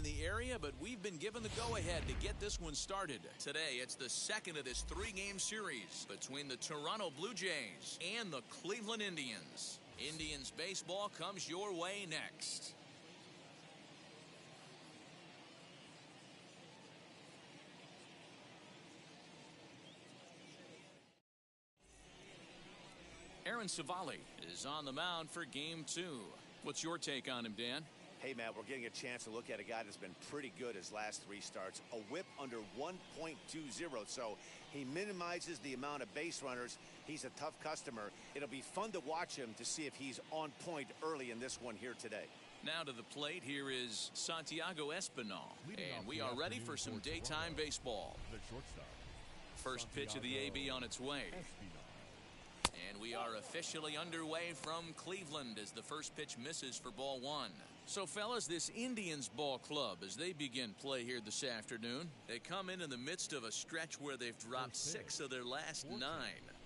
in the area, but we've been given the go-ahead to get this one started. Today, it's the second of this three-game series between the Toronto Blue Jays and the Cleveland Indians. Indians baseball comes your way next. Aaron Savali is on the mound for game 2. What's your take on him, Dan? Hey, Matt, we're getting a chance to look at a guy that's been pretty good his last 3 starts. A whip under 1.20, so he minimizes the amount of base runners. He's a tough customer. It'll be fun to watch him to see if he's on point early in this one here today. Now to the plate, here is Santiago Espinal, and we are ready for some daytime baseball. First pitch of the AB on its way. And we are officially underway from Cleveland as the first pitch misses for ball 1. So, fellas, this Indians ball club, as they begin play here this afternoon, they come in the midst of a stretch where they've dropped 6 of their last 9.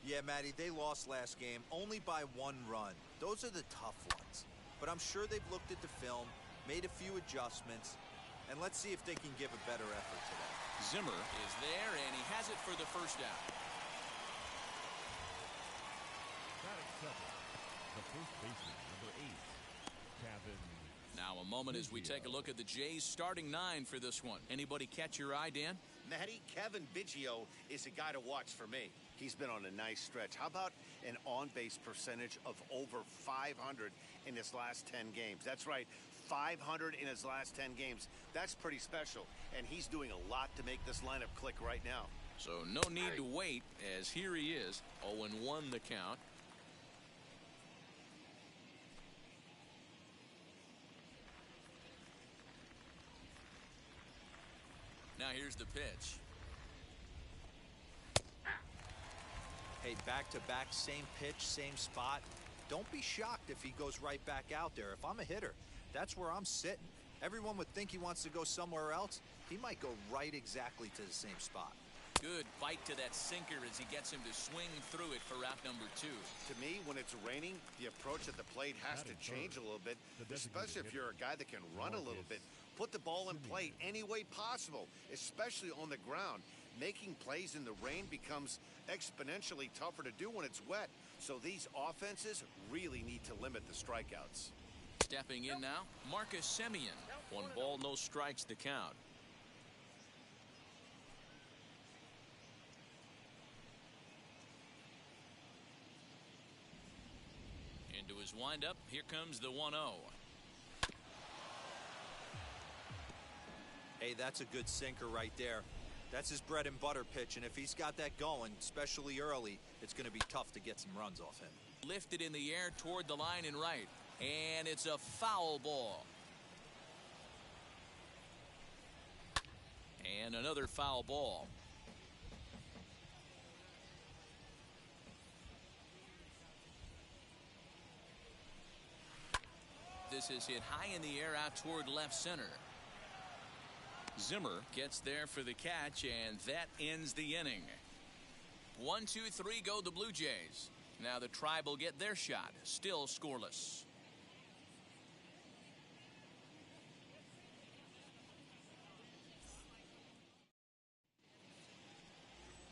Yeah, Matty, they lost last game only by 1 run. Those are the tough ones. But I'm sure they've looked at the film, made a few adjustments, and let's see if they can give a better effort today. Zimmer is there, and he has it for the first out. The first baseman, number 8, Kevin. Now a moment as we take a look at the Jays starting 9 for this one. Anybody catch your eye, Dan? Matty, Kevin Biggio is a guy to watch for me. He's been on a nice stretch. How about an on-base percentage of over 500 in his last 10 games? That's right, 500 in his last 10 games. That's pretty special, and he's doing a lot to make this lineup click right now. So no need to wait, as here he is, 0-1 the count. Now here's the pitch. Hey, back-to-back, same pitch, same spot. Don't be shocked if he goes right back out there. If I'm a hitter, that's where I'm sitting. Everyone would think he wants to go somewhere else. He might go right exactly to the same spot. Good bite to that sinker as he gets him to swing through it for out number 2. To me, when it's raining, the approach at the plate has to change a little bit, especially if you're a guy that can run a little bit. Put the ball in play any way possible, especially on the ground. Making plays in the rain becomes exponentially tougher to do when it's wet. So these offenses really need to limit the strikeouts. Stepping in now, Marcus Semien. 1 ball, no strikes to count. Into his windup, here comes the 1-0. Hey, that's a good sinker right there. That's his bread and butter pitch, and if he's got that going, especially early, it's going to be tough to get some runs off him. Lifted in the air toward the line and right, and it's a foul ball. And another foul ball. This is hit high in the air out toward left center. Zimmer gets there for the catch, and that ends the inning. 1, 2, 3 go the Blue Jays. Now the Tribe will get their shot, still scoreless.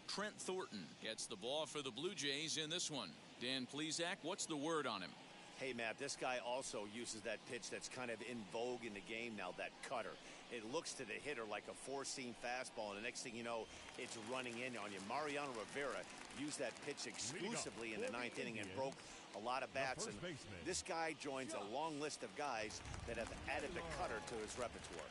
Trent Thornton gets the ball for the Blue Jays in this one. Dan Plesac, what's the word on him? Hey, Matt, this guy also uses that pitch that's kind of in vogue in the game now, that cutter. It looks to the hitter like a four-seam fastball, and the next thing you know, it's running in on you. Mariano Rivera used that pitch exclusively in the 9th inning and broke a lot of bats. And this guy joins a long list of guys that have added the cutter to his repertoire.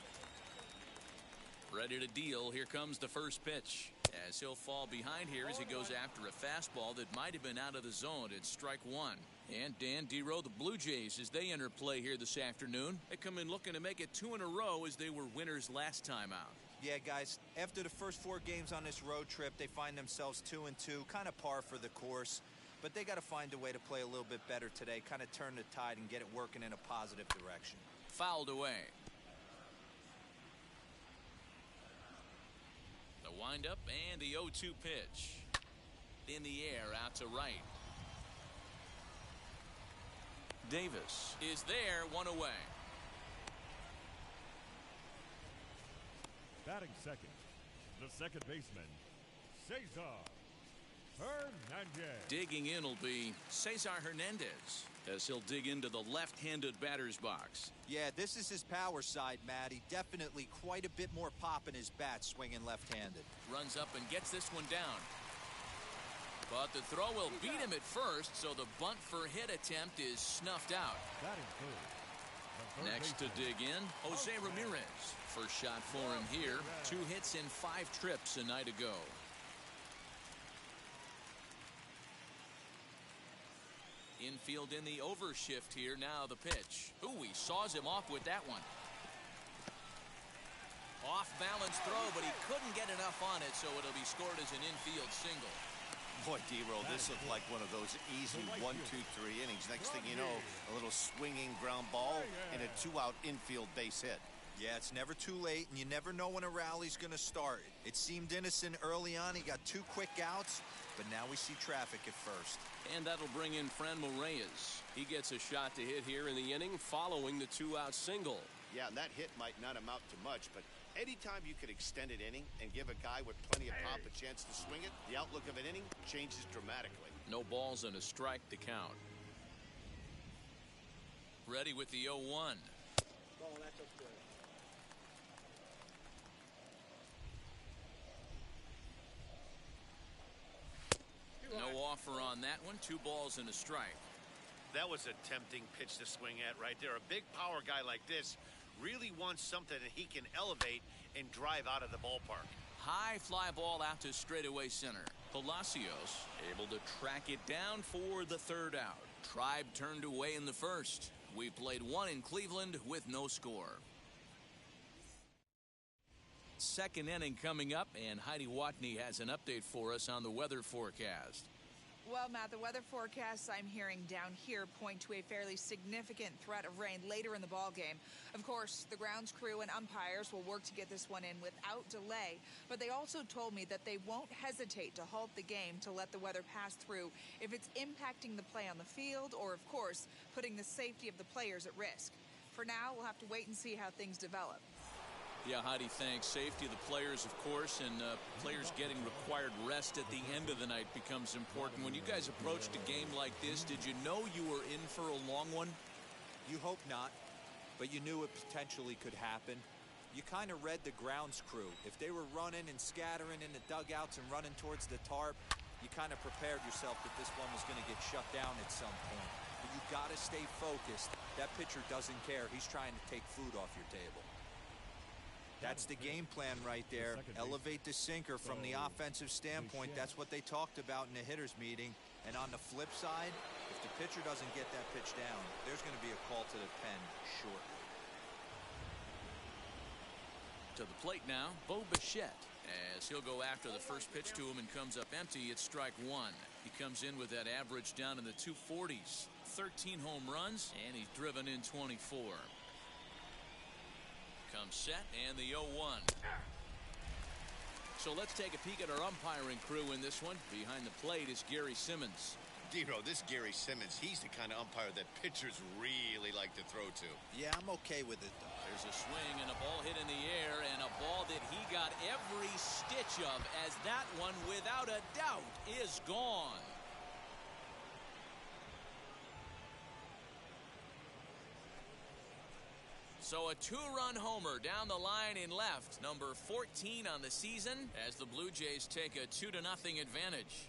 Ready to deal. Here comes the first pitch. As he'll fall behind here as he goes after a fastball that might have been out of the zone at strike 1. And Dan Dero, the Blue Jays, as they enter play here this afternoon, they come in looking to make it 2 in a row as they were winners last time out. Yeah, guys, after the first 4 games on this road trip, they find themselves 2-2, kind of par for the course. But they got to find a way to play a little bit better today, kind of turn the tide and get it working in a positive direction. Fouled away. The windup and the 0-2 pitch. In the air out to right. Davis is there, 1 away. Batting second, the second baseman, Cesar Hernandez. Digging in will be Cesar Hernandez as he'll dig into the left-handed batter's box. Yeah, this is his power side, Matty. Definitely quite a bit more pop in his bat swinging left-handed. Runs up and gets this one down. But the throw will beat him at first, so the bunt for hit attempt is snuffed out. Batting third, Next to dig in, Jose Ramirez. First shot for him here. 2 hits in 5 trips a night ago. Infield in the overshift here. Now the pitch. Ooh, he saws him off with that one. Off balance throw, but he couldn't get enough on it, so it'll be scored as an infield single. Boy, D-Roll, this looked like one of those easy 1, 2, 3 innings. Next thing you know, a little swinging ground ball and a 2-out infield base hit. Yeah, it's never too late, and you never know when a rally's going to start. It seemed innocent early on. He got 2 quick outs, but now we see traffic at first. And that'll bring in Franmil Reyes. He gets a shot to hit here in the inning following the 2-out single. Yeah, and that hit might not amount to much, but anytime you could extend an inning and give a guy with plenty of pop a chance to swing it, the outlook of an inning changes dramatically. No balls and a strike to count. Ready with the 0-1. No offer on that one. 2 balls and a strike. That was a tempting pitch to swing at right there. A big power guy like this really wants something that he can elevate and drive out of the ballpark. High fly ball out to straightaway center. Palacios able to track it down for the 3rd out. Tribe turned away in the 1st. We played 1 in Cleveland with no score. 2nd inning coming up, and Heidi Watney has an update for us on the weather forecast. Well, Matt, the weather forecasts I'm hearing down here point to a fairly significant threat of rain later in the ballgame. Of course, the grounds crew and umpires will work to get this one in without delay, but they also told me that they won't hesitate to halt the game to let the weather pass through if it's impacting the play on the field or, of course, putting the safety of the players at risk. For now, we'll have to wait and see how things develop. Yeah, Heidi, thanks. Safety of the players, of course, and players getting required rest at the end of the night becomes important. When you guys approached a game like this, did you know you were in for a long one? You hope not, but you knew it potentially could happen. You kind of read the grounds crew. If they were running and scattering in the dugouts and running towards the tarp, you kind of prepared yourself that this one was going to get shut down at some point. But you got to stay focused. That pitcher doesn't care. He's trying to take food off your table. That's the game plan right there. Elevate the sinker from the offensive standpoint. That's what they talked about in the hitters meeting. And on the flip side, if the pitcher doesn't get that pitch down, there's going to be a call to the pen shortly. To the plate now, Bo Bichette, as he'll go after the first pitch to him and comes up empty. It's strike 1. He comes in with that average down in the 240s. 13 home runs, and he's driven in 24. Comes set, and the 0-1. So let's take a peek at our umpiring crew in this one. Behind the plate is Gary Simmons. D-Roll, this Gary Simmons, he's the kind of umpire that pitchers really like to throw to. Yeah, I'm okay with it, though. There's a swing and a ball hit in the air, and a ball that he got every stitch of, as that one, without a doubt, is gone. So a 2-run homer down the line in left, number 14 on the season, as the Blue Jays take a 2-0 advantage.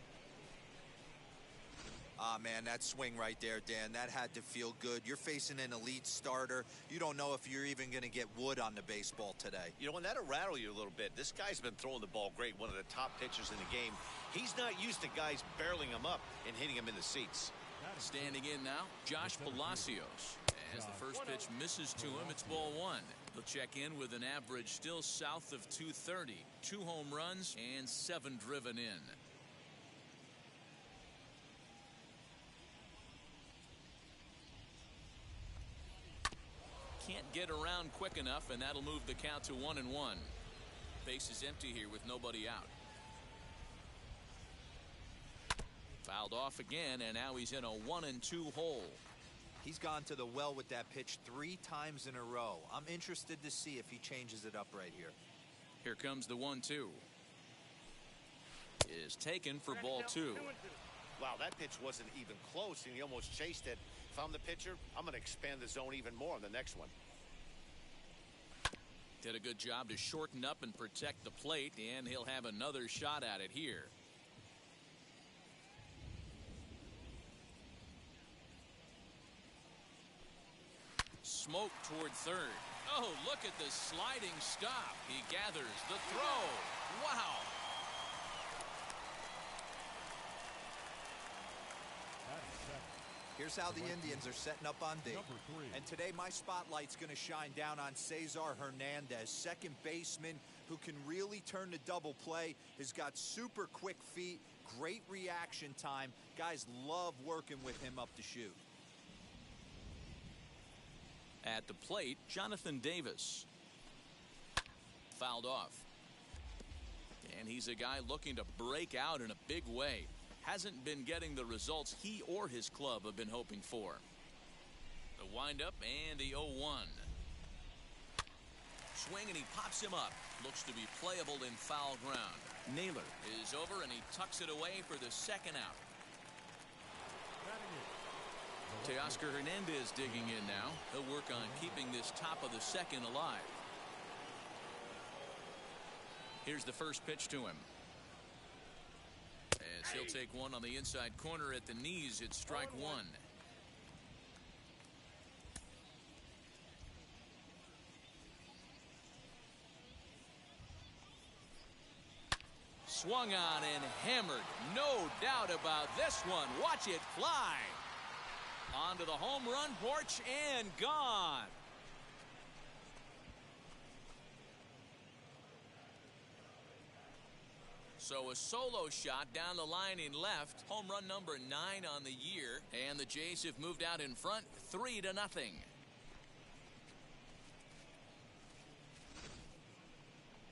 Ah, man, that swing right there, Dan, that had to feel good. You're facing an elite starter. You don't know if you're even going to get wood on the baseball today. You know, and that'll rattle you a little bit. This guy's been throwing the ball great, one of the top pitchers in the game. He's not used to guys barreling him up and hitting him in the seats. Standing in now, Josh Palacios. As the first pitch misses to him, it's ball 1. He'll check in with an average still south of 230. 2 home runs and 7 driven in. Can't get around quick enough, and that'll move the count to 1-1. Base is empty here with nobody out. Fouled off again, and now he's in a 1-2 hole. He's gone to the well with that pitch 3 times in a row. I'm interested to see if he changes it up right here. Here comes the 1-2. Is taken for ball 2. Wow, that pitch wasn't even close, and he almost chased it. If I'm the pitcher, I'm going to expand the zone even more on the next one. Did a good job to shorten up and protect the plate, and he'll have another shot at it here. Smoke toward third. Oh, look at the sliding stop. He gathers the throw. Wow. Here's how the Indians are setting up on D. And today my spotlight's going to shine down on Cesar Hernandez, second baseman who can really turn the double play. Has got super quick feet, great reaction time. Guys love working with him up the chute. At the plate, Jonathan Davis. Fouled off. And he's a guy looking to break out in a big way. Hasn't been getting the results he or his club have been hoping for. The windup and the 0-1. Swing and he pops him up. Looks to be playable in foul ground. Naylor is over and he tucks it away for the second out. Teoscar Hernandez digging in now. He'll work on keeping this top of the second alive. Here's the first pitch to him. As he'll take one on the inside corner at the knees, it's strike one. Swung on and hammered. No doubt about this one. Watch it fly. Onto the home run porch and gone. So a solo shot down the line in left. Home run number 9 on the year. And the Jays have moved out in front 3-0.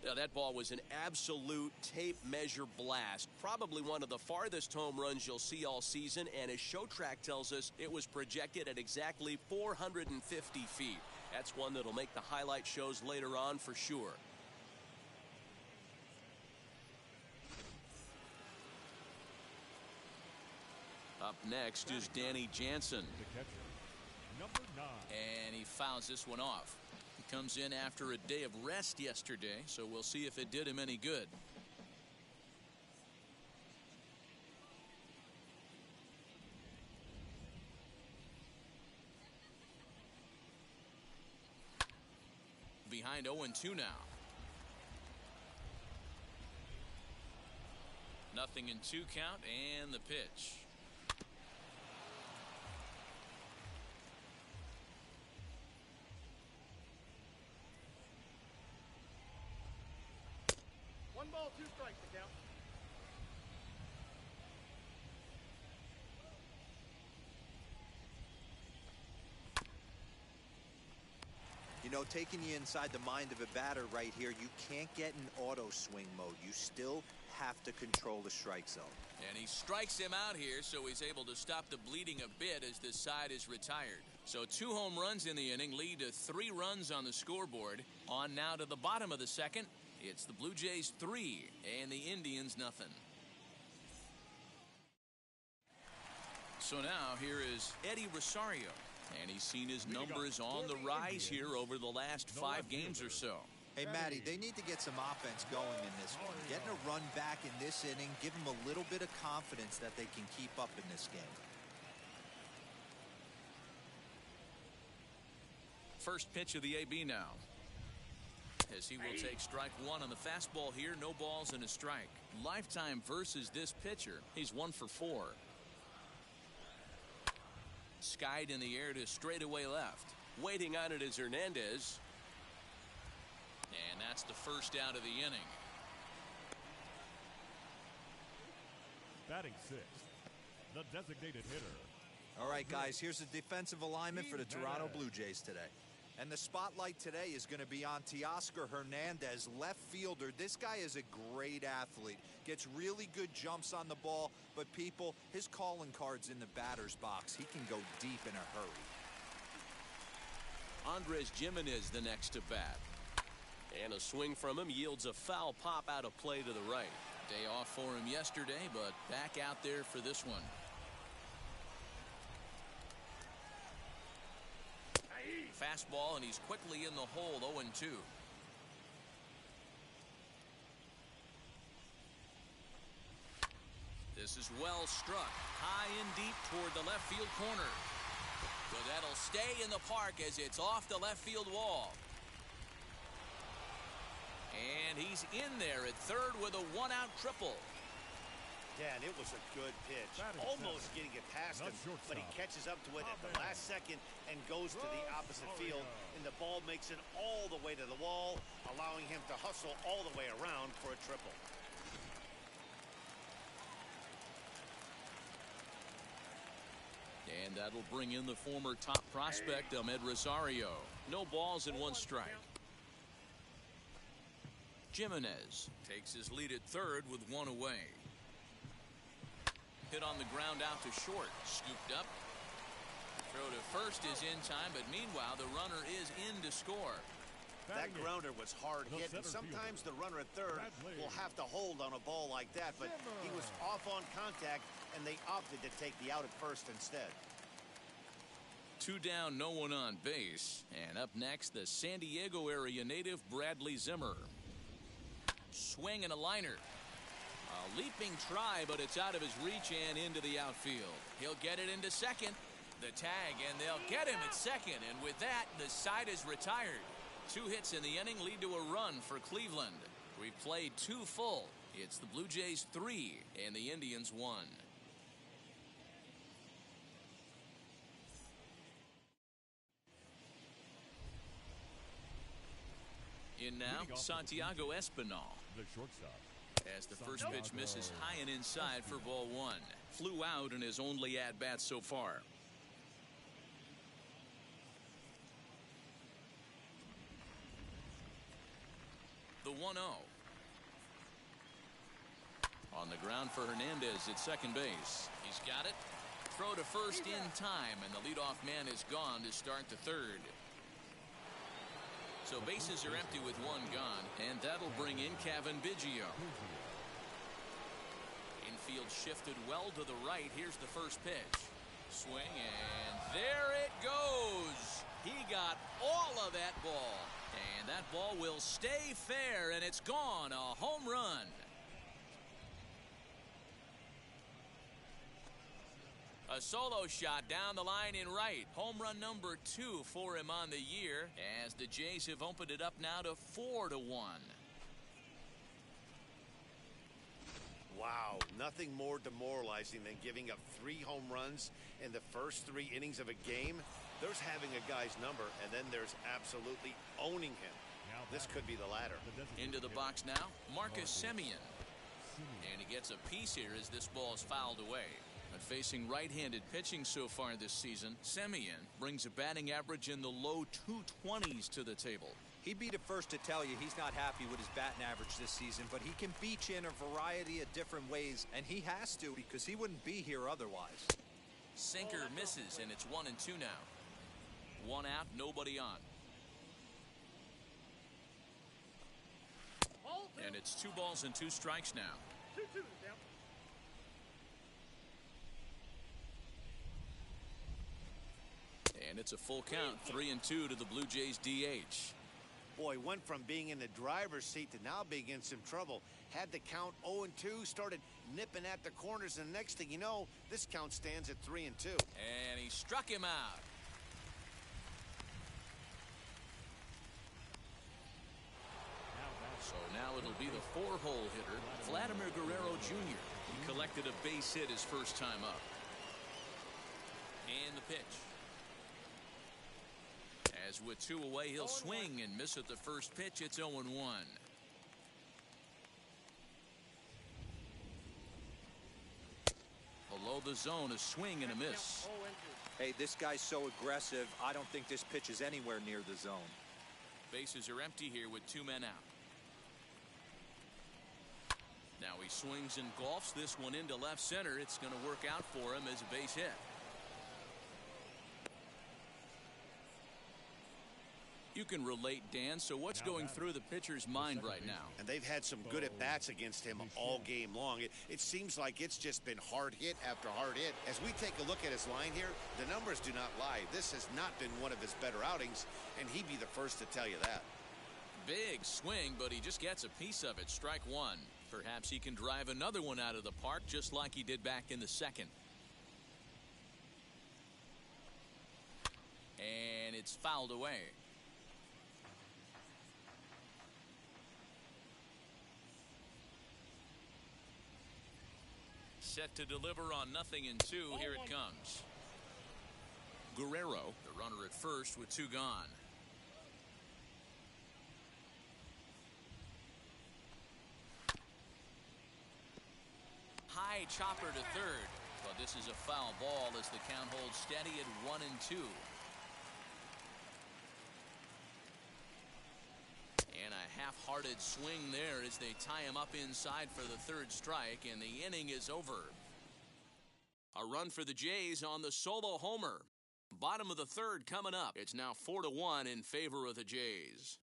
Now, that ball was an absolute tape measure blast. Probably one of the farthest home runs you'll see all season. And as ShowTrack tells us, it was projected at exactly 450 feet. That's one that'll make the highlight shows later on for sure. Up next is Danny Jansen. The catcher, number 9. And he fouls this one off. He comes in after a day of rest yesterday, so we'll see if it did him any good. Behind 0-2 now. Nothing in 2 count and the pitch. One ball, 2 strikes to count. You know, taking you inside the mind of a batter right here, you can't get in auto swing mode. You still have to control the strike zone. And he strikes him out here, so he's able to stop the bleeding a bit as this side is retired. So 2 home runs in the inning lead to 3 runs on the scoreboard. On now to the bottom of the second. It's the Blue Jays 3 and the Indians nothing. So now here is Eddie Rosario. And he's seen his numbers on the rise here over the last 5 games or so. Hey, Matty, they need to get some offense going in this one. Getting a run back in this inning, give them a little bit of confidence that they can keep up in this game. First pitch of the AB now. As he will take strike 1 on the fastball here. No balls and a strike. Lifetime versus this pitcher. He's 1 for 4. Skied in the air to straightaway left. Waiting on it is Hernandez. And that's the first out of the inning. Batting 6th, the designated hitter. All right, guys, here's the defensive alignment for the Toronto Blue Jays today. And the spotlight today is going to be on Teoscar Hernandez, left fielder. This guy is a great athlete. Gets really good jumps on the ball. But, people, his calling card's in the batter's box. He can go deep in a hurry. Andres Gimenez the next to bat. And a swing from him yields a foul pop out of play to the right. Day off for him yesterday, but back out there for this one. Fastball, and he's quickly in the hole, 0-2. This is well struck, high and deep toward the left field corner. So that'll stay in the park as it's off the left field wall. And he's in there at third with a one-out triple. Dan, it was a good pitch. Almost getting it past him, but he catches up to it at the last second and goes to the opposite field, and the ball makes it all the way to the wall, allowing him to hustle all the way around for a triple. And that'll bring in the former top prospect, Ahmed Rosario. No balls and one strike. Jimenez takes his lead at third with one away. Hit on the ground out to short. Scooped up. Throw to first is in time, but meanwhile the runner is in to score. That grounder was hard hit, and sometimes the runner at third will have to hold on a ball like that, but he was off on contact, and they opted to take the out at first instead. 2 down, no one on base. And up next, the San Diego area native Bradley Zimmer. Swing and a liner. A leaping try, but it's out of his reach and into the outfield. He'll get it into second. The tag, and they'll get him at second. And with that, the side is retired. 2 hits in the inning lead to a run for Cleveland. We've played 2 full. It's the Blue Jays 3 and the Indians 1. In now, Santiago Espinal. The shortstop. As the first pitch misses high and inside for ball 1. Flew out in his only at-bat so far. The 1-0. On the ground for Hernandez at second base. He's got it. Throw to first in time, and the leadoff man is gone to start the third. So bases are empty with 1 gone, and that'll bring in Kevin Biggio. Infield shifted well to the right. Here's the first pitch. Swing, and there it goes. He got all of that ball. And that ball will stay fair, and it's gone. A home run. A solo shot down the line in right. Home run number 2 for him on the year, as the Jays have opened it up now to 4-1. Wow, nothing more demoralizing than giving up 3 home runs in the first 3 innings of a game. There's having a guy's number, and then there's absolutely owning him. This could be the latter. Into the box now, Marcus Semien. And he gets a piece here as this ball is fouled away. But facing right-handed pitching so far this season, Semien brings a batting average in the low 220s to the table. He'd be the first to tell you he's not happy with his batting average this season, but he can beat you in a variety of different ways, and he has to because he wouldn't be here otherwise. Sinker misses, and it's 1-2 now. 1 out, nobody on. And it's 2 balls and 2 strikes now. 2-2 is down. And it's a full count, 3-2 to the Blue Jays DH. Boy, went from being in the driver's seat to now being in some trouble. Had the count 0-2, started nipping at the corners, and the next thing you know, this count stands at 3-2. And he struck him out. So now it'll be the 4-hole hitter, Vladimir Guerrero Jr. He collected a base hit his first time up. And the pitch. As with 2 away, he'll swing and miss at the first pitch. It's 0-1. Below the zone, a swing and a miss. Hey, this guy's so aggressive, I don't think this pitch is anywhere near the zone. Bases are empty here with 2 men out. Now he swings and golfs this one into left center. It's going to work out for him as a base hit. You can relate, Dan. So what's going through the pitcher's mind right now? And they've had some good at-bats against him all game long. It seems like it's just been hard hit after hard hit. As we take a look at his line here, the numbers do not lie. This has not been one of his better outings, and he'd be the first to tell you that. Big swing, but he just gets a piece of it. Strike one. Perhaps he can drive another one out of the park just like he did back in the second. And it's fouled away. Set to deliver on 0-2. Here it comes. Guerrero, the runner at first with two gone. High chopper to third, but this is a foul ball as the count holds steady at 1-2. And a half-hearted swing there as they tie him up inside for the third strike, and the inning is over. A run for the Jays on the solo homer. Bottom of the third coming up. It's now 4-1 in favor of the Jays.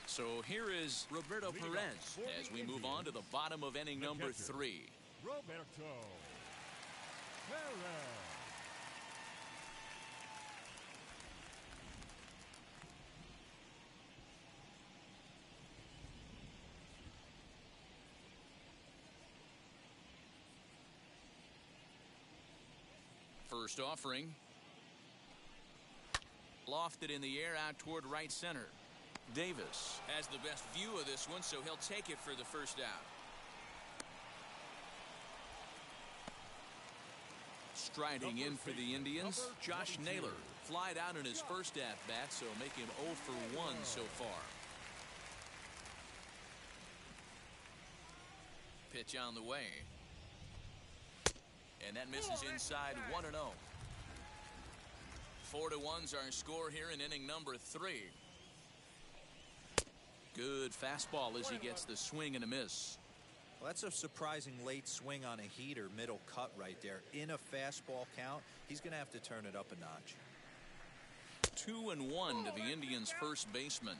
So here is Roberto Perez as we move on to the bottom of inning number 3. Roberto Perez. First offering. Lofted in the air out toward right center. Davis has the best view of this one, so he'll take it for the first out. Striding in for the Indians, Josh Naylor. Flied out in his first at-bat, so make him 0 for 1 so far. Pitch on the way. And that misses inside 1-0. 4-1's our score here in inning number 3. Good fastball as he gets the swing and a miss. Well, that's a surprising late swing on a heater, middle cut right there. In a fastball count, he's going to have to turn it up a notch. 2-1 to the Indians' first baseman.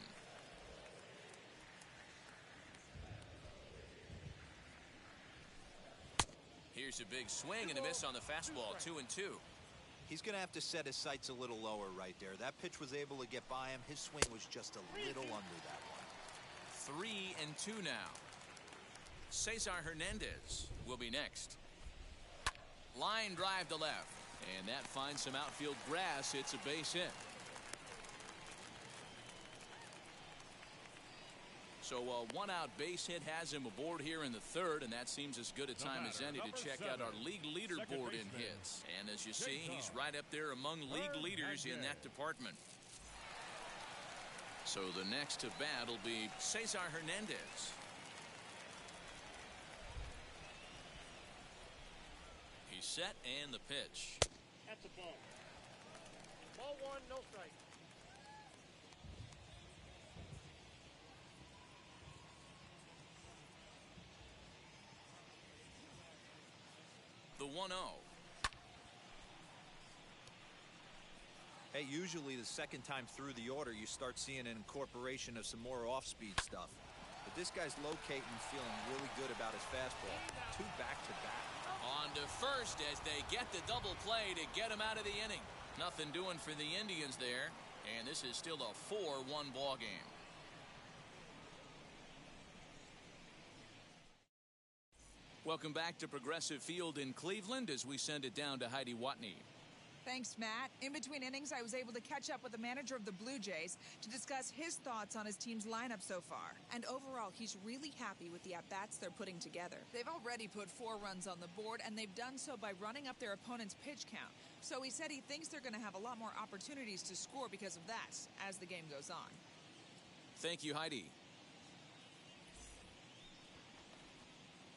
Here's a big swing and a miss on the fastball. 2-2. He's going to have to set his sights a little lower right there. That pitch was able to get by him. His swing was just a little under that one. 3-2 now. Cesar Hernandez will be next. Line drive to left, and that finds some outfield grass. It's a base hit. So a one-out base hit has him aboard here in the third, and that seems as good a time as any to check out our league leaderboard in hits. And as you see, he's right up there among league leaders in that department. So the next to bat will be Cesar Hernandez. He's set, and the pitch. That's a ball. Ball one, no strike. The 1-0. Hey, usually the second time through the order, you start seeing an incorporation of some more off-speed stuff. But this guy's locating, feeling really good about his fastball. 2 back-to-back. On to first as they get the double play to get him out of the inning. Nothing doing for the Indians there, and this is still a 4-1 ball game. Welcome back to Progressive Field in Cleveland as we send it down to Heidi Watney. Thanks, Matt. In between innings, I was able to catch up with the manager of the Blue Jays to discuss his thoughts on his team's lineup so far. And overall, he's really happy with the at-bats they're putting together. They've already put 4 runs on the board, and they've done so by running up their opponent's pitch count. So he said he thinks they're going to have a lot more opportunities to score because of that as the game goes on. Thank you, Heidi.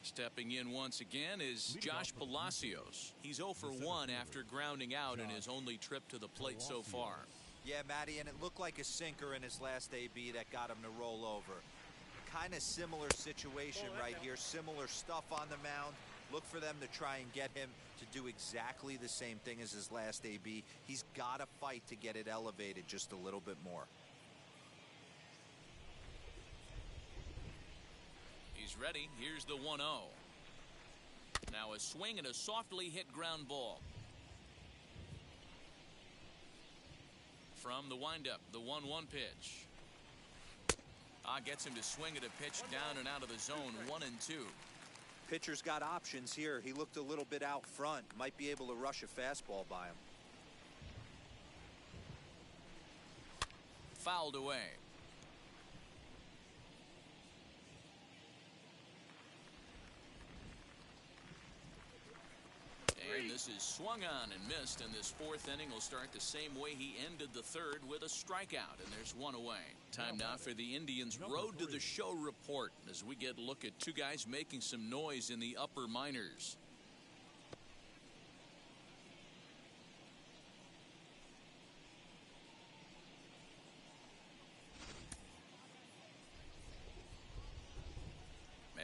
Stepping in once again is Josh Palacios. He's 0 for 1 after grounding out in his only trip to the plate so far. Yeah, Matty, and it looked like a sinker in his last AB that got him to roll over. Kind of similar situation right here. Similar stuff on the mound. Look for them to try and get him to do exactly the same thing as his last AB. He's got to fight to get it elevated just a little bit more. He's ready. Here's the 1-0. Now a swing and a softly hit ground ball. From the windup, the 1-1 pitch. Gets him to swing at a pitch down and out of the zone, 1-2. Pitcher's got options here. He looked a little bit out front. Might be able to rush a fastball by him. Fouled away. And this is swung on and missed, and this fourth inning will start the same way he ended the third, with a strikeout, and there's one away. Time now for the Indians' Road to the Show report as we get a look at two guys making some noise in the upper minors.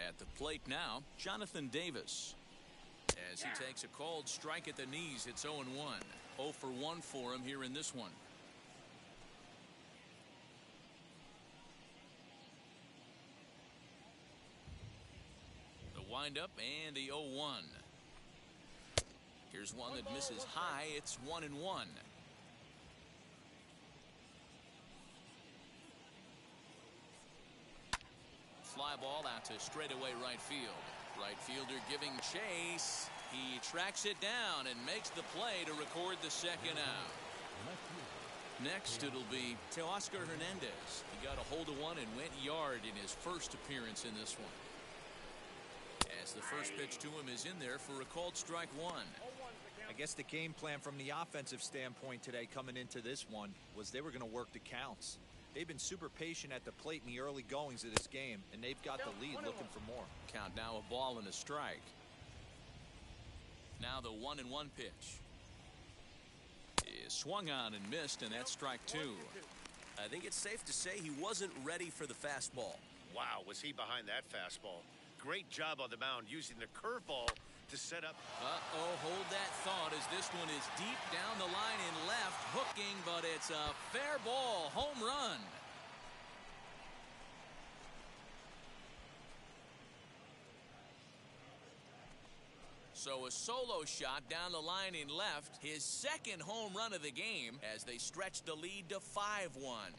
At the plate now, Jonathan Davis. As he takes a called strike at the knees, it's 0-1. 0 for 1 for him here in this one. The windup and the 0-1. Here's one that misses high. It's 1-1. Fly ball out to straightaway right field. Right fielder giving chase. He tracks it down and makes the play to record the second out. Next, it'll be Teoscar Hernandez. He got a hold of one and went yard in his first appearance in this one. As the first pitch to him is in there for a called strike one. I guess the game plan from the offensive standpoint today coming into this one was they were going to work the counts. They've been super patient at the plate in the early goings of this game, and they've got the lead looking for more. Count now, a ball and a strike. Now the 1-1 pitch is swung on and missed, and that's strike two. I think it's safe to say he wasn't ready for the fastball. Wow, was he behind that fastball. Great job on the mound using the curveball to set up. Hold that thought, as this one is deep down the line in left, hooking, but it's a fair ball, home run. So a solo shot down the line in left, his second home run of the game, as they stretch the lead to 5-1.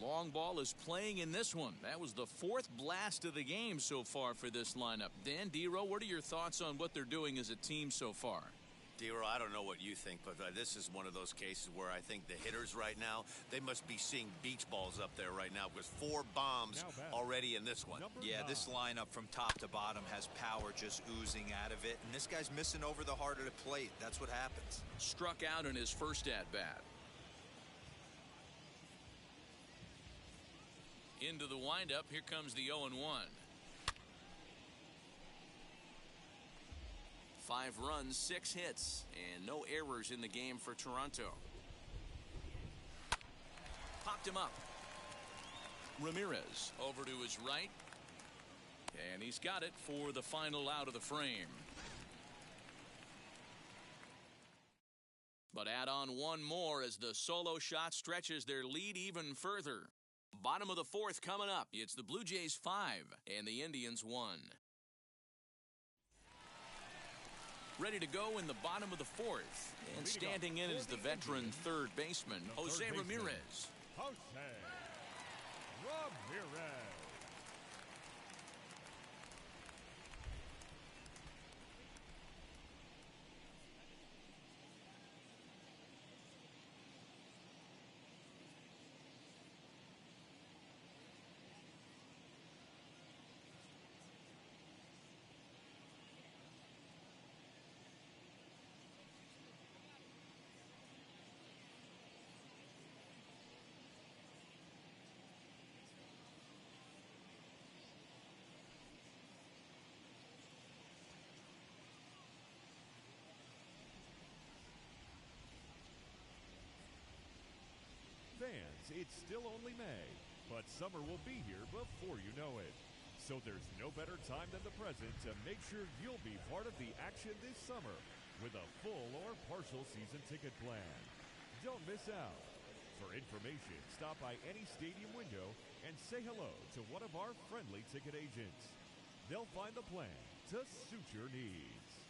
Long ball is playing in this one. That was the fourth blast of the game so far for this lineup. Dan, D-Row, what are your thoughts on what they're doing as a team so far? D-Row, I don't know what you think, but this is one of those cases where I think the hitters right now, they must be seeing beach balls up there right now, because 4 bombs already in this one. Yeah, this lineup from top to bottom has power just oozing out of it, and this guy's missing over the heart of the plate. That's what happens. Struck out in his first at-bat. Into the windup, here comes the 0-1. 5 runs, 6 hits, and no errors in the game for Toronto. Popped him up. Ramirez over to his right, and he's got it for the final out of the frame. But add on one more as the solo shot stretches their lead even further. Bottom of the fourth coming up. It's the Blue Jays 5 and the Indians 1. Ready to go in the bottom of the fourth. And standing in is the veteran third baseman, Jose Ramirez. Jose Ramirez. Fans, it's still only May, But summer will be here before you know it. So there's no better time than the present to make sure you'll be part of the action this summer with a full or partial season ticket plan. Don't miss out. For information, stop by any stadium window and say hello to one of our friendly ticket agents. They'll find the plan to suit your needs.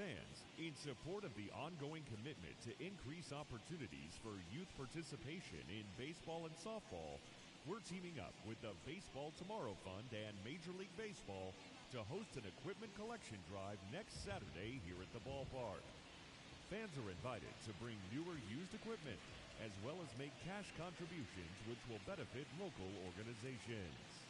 Fans, in support of the ongoing commitment to increase opportunities for youth participation in baseball and softball, we're teaming up with the Baseball Tomorrow Fund and Major League Baseball to host an equipment collection drive next Saturday here at the ballpark. Fans are invited to bring newer used equipment, as well as make cash contributions which will benefit local organizations.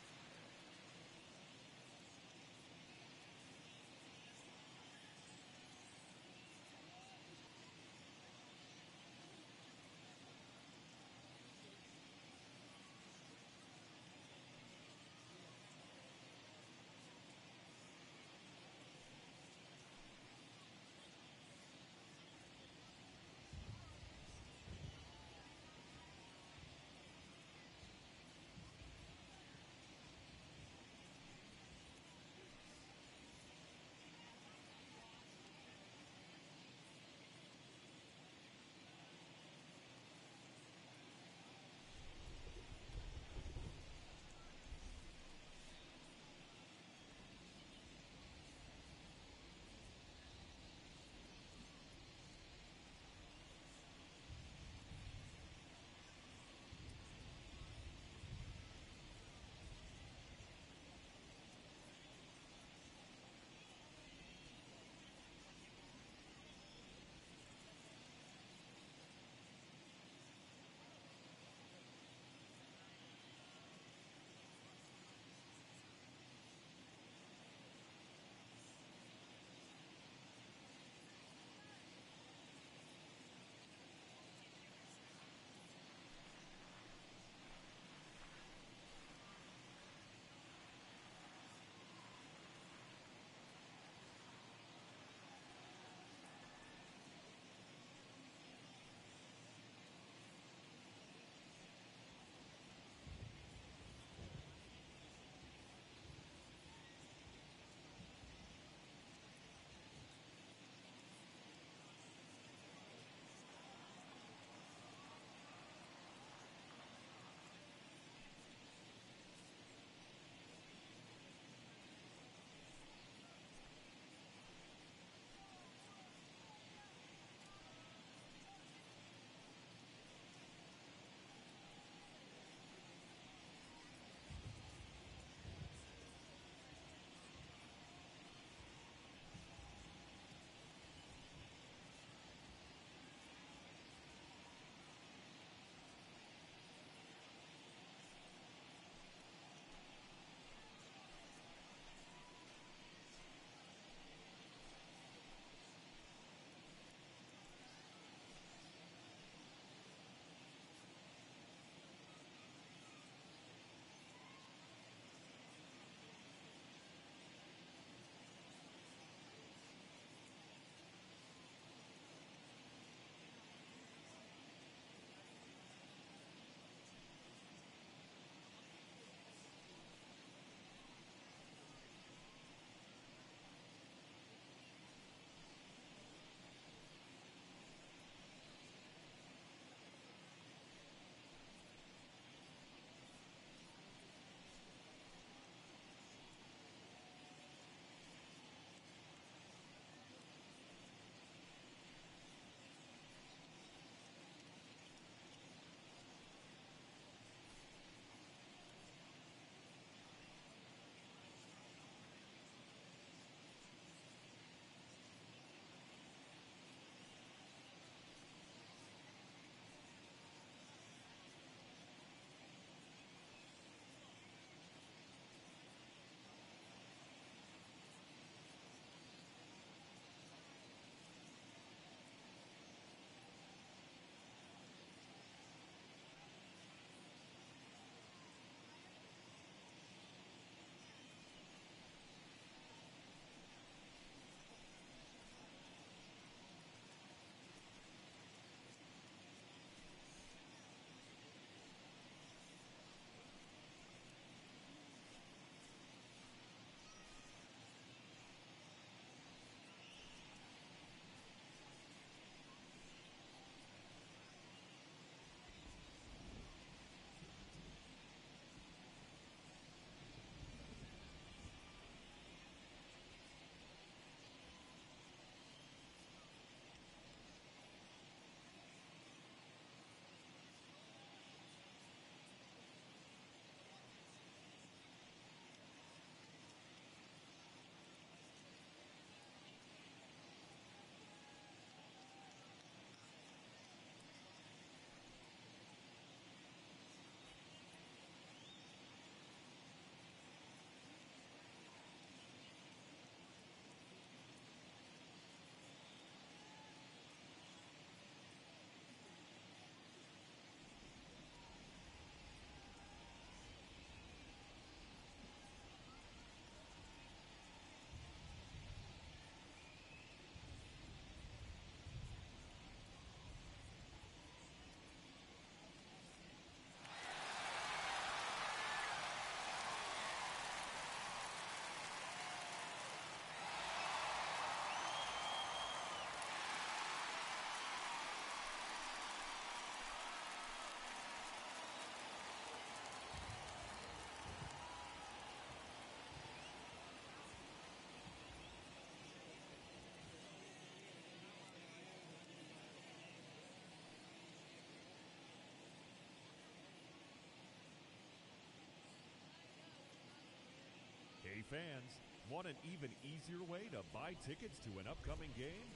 fans. Want an even easier way to buy tickets to an upcoming game?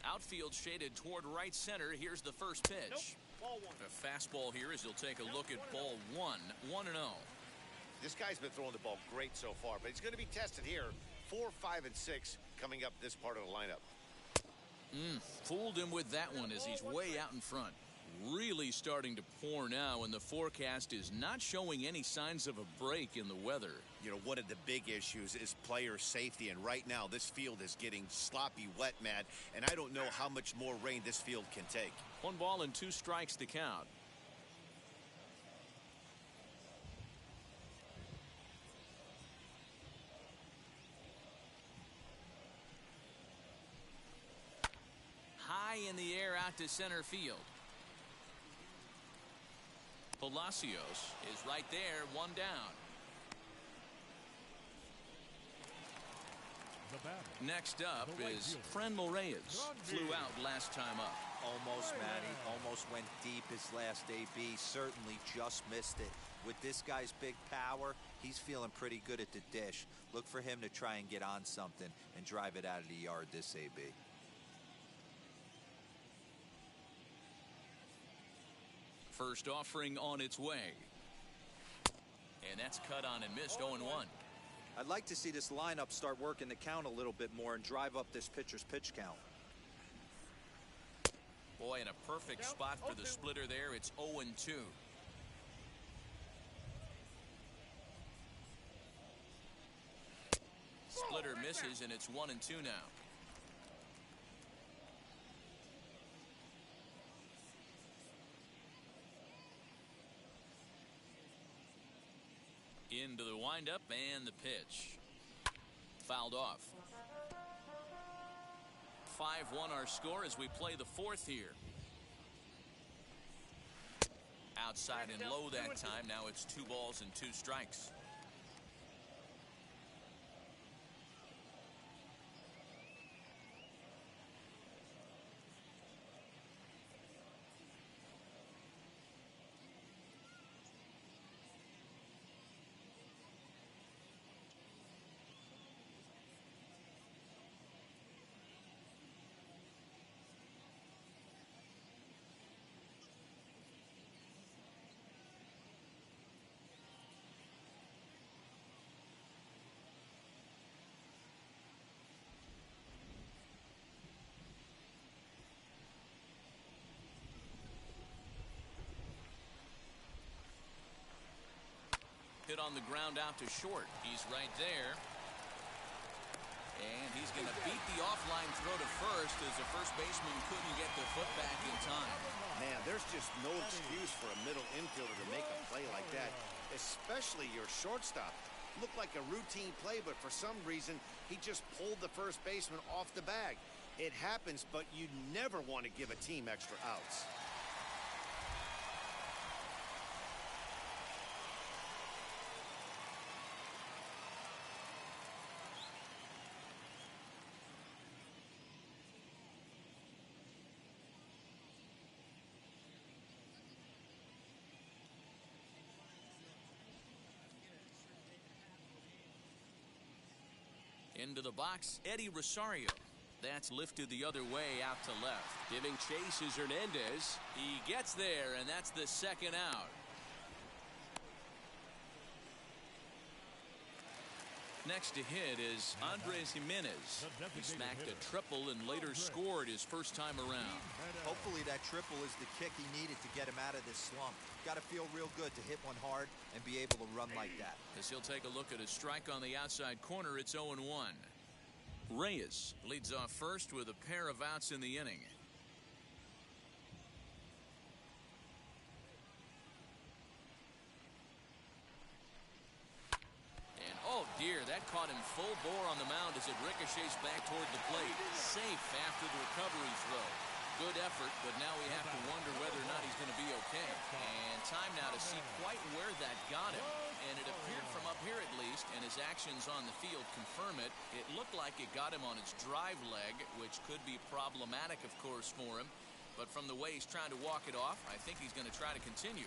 Outfield shaded toward right center. Here's the first pitch. Nope. Ball one. A fastball here as he'll take a look at ball one. 1-0. This guy's been throwing the ball great so far, but he's going to be tested here. 4, 5, and 6 coming up this part of the lineup. Fooled him with that one as he's way out in front. Really starting to pour now, and the forecast is not showing any signs of a break in the weather. You know, one of the big issues is player safety, and right now this field is getting sloppy wet, Matt, and I don't know how much more rain this field can take. 1 ball and 2 strikes to count. High in the air out to center field. Palacios is right there, 1 down. Next up is Franmil Reyes. Flew out last time up. Almost, Manny. Almost went deep his last AB. Certainly just missed it. With this guy's big power, he's feeling pretty good at the dish. Look for him to try and get on something and drive it out of the yard this AB. First offering on its way. And that's cut on and missed. 0-1. I'd like to see this lineup start working the count a little bit more and drive up this pitcher's pitch count. Boy, in a perfect spot for the splitter there. It's 0-2. Splitter misses, and it's 1-2 now. Into the windup and the pitch. Fouled off. 5-1 our score as we play the 4th here. Outside and low that time. Now it's 2 balls and 2 strikes. Hit on the ground out to short. He's right there. And he's going to beat the offline throw to first as the first baseman couldn't get the foot back in time. Man, there's just no excuse for a middle infielder to make a play like that, especially your shortstop. Looked like a routine play, but for some reason, he just pulled the first baseman off the bag. It happens, but you never want to give a team extra outs. Into the box, Eddie Rosario. That's lifted the other way out to left. Giving chase is Hernandez. He gets there, and that's the 2nd out. Next to hit is Andres Jimenez. He smacked a triple and later scored his first time around. Hopefully that triple is the kick he needed to get him out of this slump. Got to feel real good to hit one hard and be able to run like that. As he'll take a look at a strike on the outside corner, it's 0-1. Reyes leads off first with a pair of outs in the inning. Oh, dear, that caught him full bore on the mound as it ricochets back toward the plate. Safe after the recovery throw. Good effort, but now we have to wonder whether or not he's going to be okay. And time now to see quite where that got him. And it appeared from up here at least, and his actions on the field confirm it. It looked like it got him on his drive leg, which could be problematic, of course, for him. But from the way he's trying to walk it off, I think he's going to try to continue.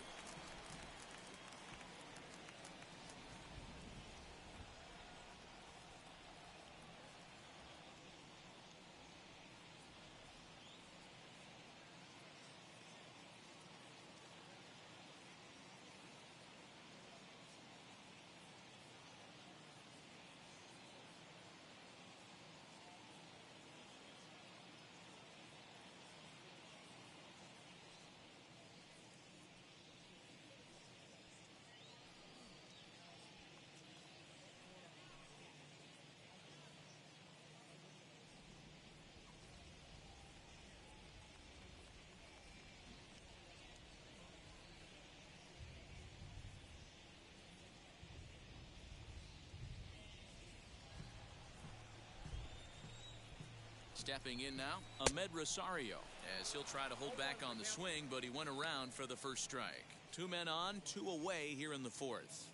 Stepping in now, Ahmed Rosario, as he'll try to hold back on the swing, but he went around for the first strike. 2 men on, 2 away here in the 4th.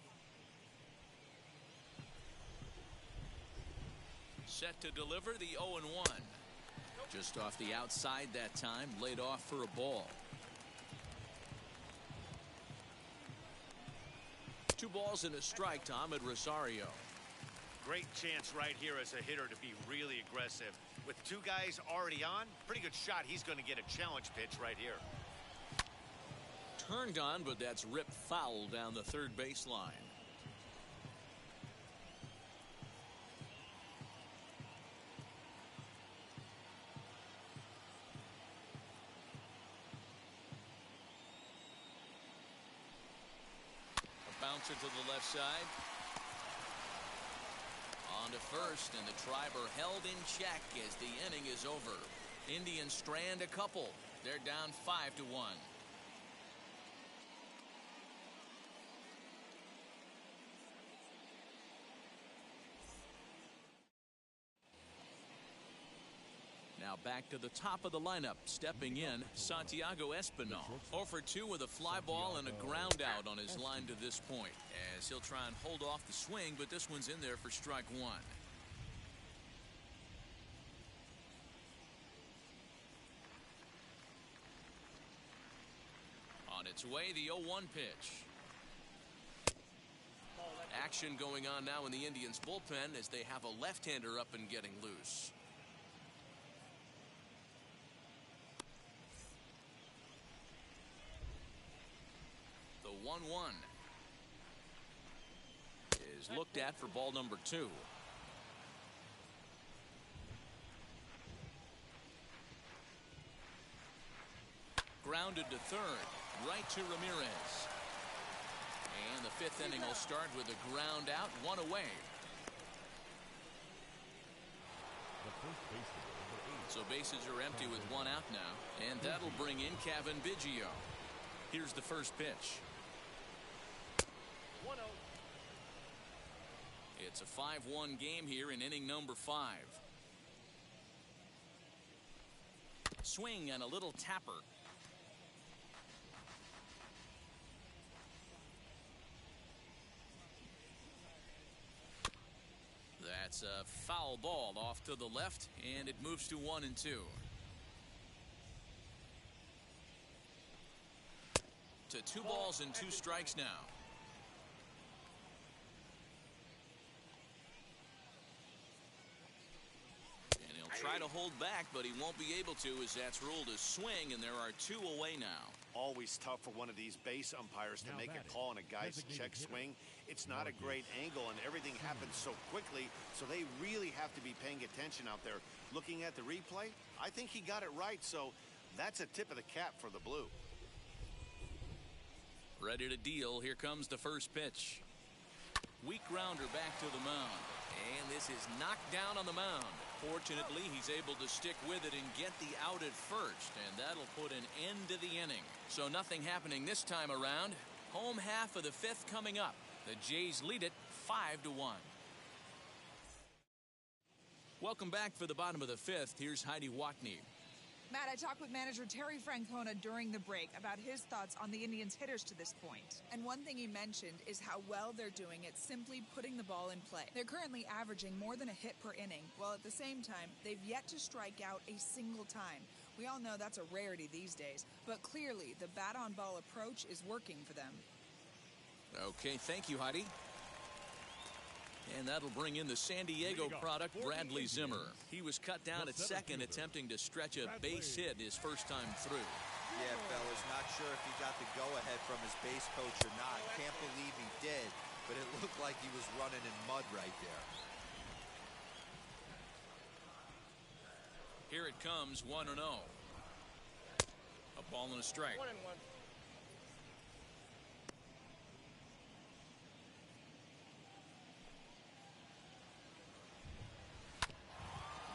Set to deliver the 0-1. Just off the outside that time, laid off for a ball. 2 balls and a strike to Ahmed Rosario. Great chance right here as a hitter to be really aggressive. With 2 guys already on, pretty good shot. He's going to get a challenge pitch right here. Turned on, but that's ripped foul down the third baseline. A bouncer to the left side. On to first, and the Triber held in check as the inning is over. Indians strand a couple. They're down 5-1. Now back to the top of the lineup. Stepping in, Santiago Espinal. 0 for 2 with a fly ball and a ground out on his line to this point. As he'll try and hold off the swing, but this one's in there for strike 1. On its way, the 0-1 pitch. Action going on now in the Indians' bullpen as they have a left-hander up and getting loose. The 1-1 is looked at for ball number 2. Grounded to third, right to Ramirez. And the 5th inning will start with a ground out, 1 away. So bases are empty with 1 out now, and that'll bring in Kevin Biggio. Here's the first pitch. 1-0. It's a 5-1 game here in inning number 5. Swing and a little tapper. That's a foul ball off to the left, and it moves to 1-2. To 2 balls and 2 strikes now. And he'll try to hold back, but he won't be able to, as that's ruled a swing, and there are 2 away now. Always tough for one of these base umpires to make a call on a guy's check swing. It's not a great angle, and everything happens so quickly, so they really have to be paying attention out there. Looking at the replay, I think he got it right, so that's a tip of the cap for the Blue. Ready to deal. Here comes the first pitch. Weak grounder back to the mound. And this is knocked down on the mound. Fortunately, he's able to stick with it and get the out at first. And that'll put an end to the inning. So nothing happening this time around. Home half of the 5th coming up. The Jays lead it 5-1. Welcome back for the bottom of the 5th. Here's Heidi Watney. Matt, I talked with manager Terry Francona during the break about his thoughts on the Indians' hitters to this point. And one thing he mentioned is how well they're doing at simply putting the ball in play. They're currently averaging more than a hit per inning, while at the same time, they've yet to strike out a single time. We all know that's a rarity these days, but clearly the bat-on-ball approach is working for them. Okay, thank you, Heidi. And that'll bring in the San Diego product, Bradley Zimmer. He was cut down at second, attempting to stretch a base hit his first time through. Yeah, fellas, not sure if he got the go-ahead from his base coach or not. Can't believe he did, but it looked like he was running in mud right there. Here it comes, 1-0. A ball and a strike. 1-1.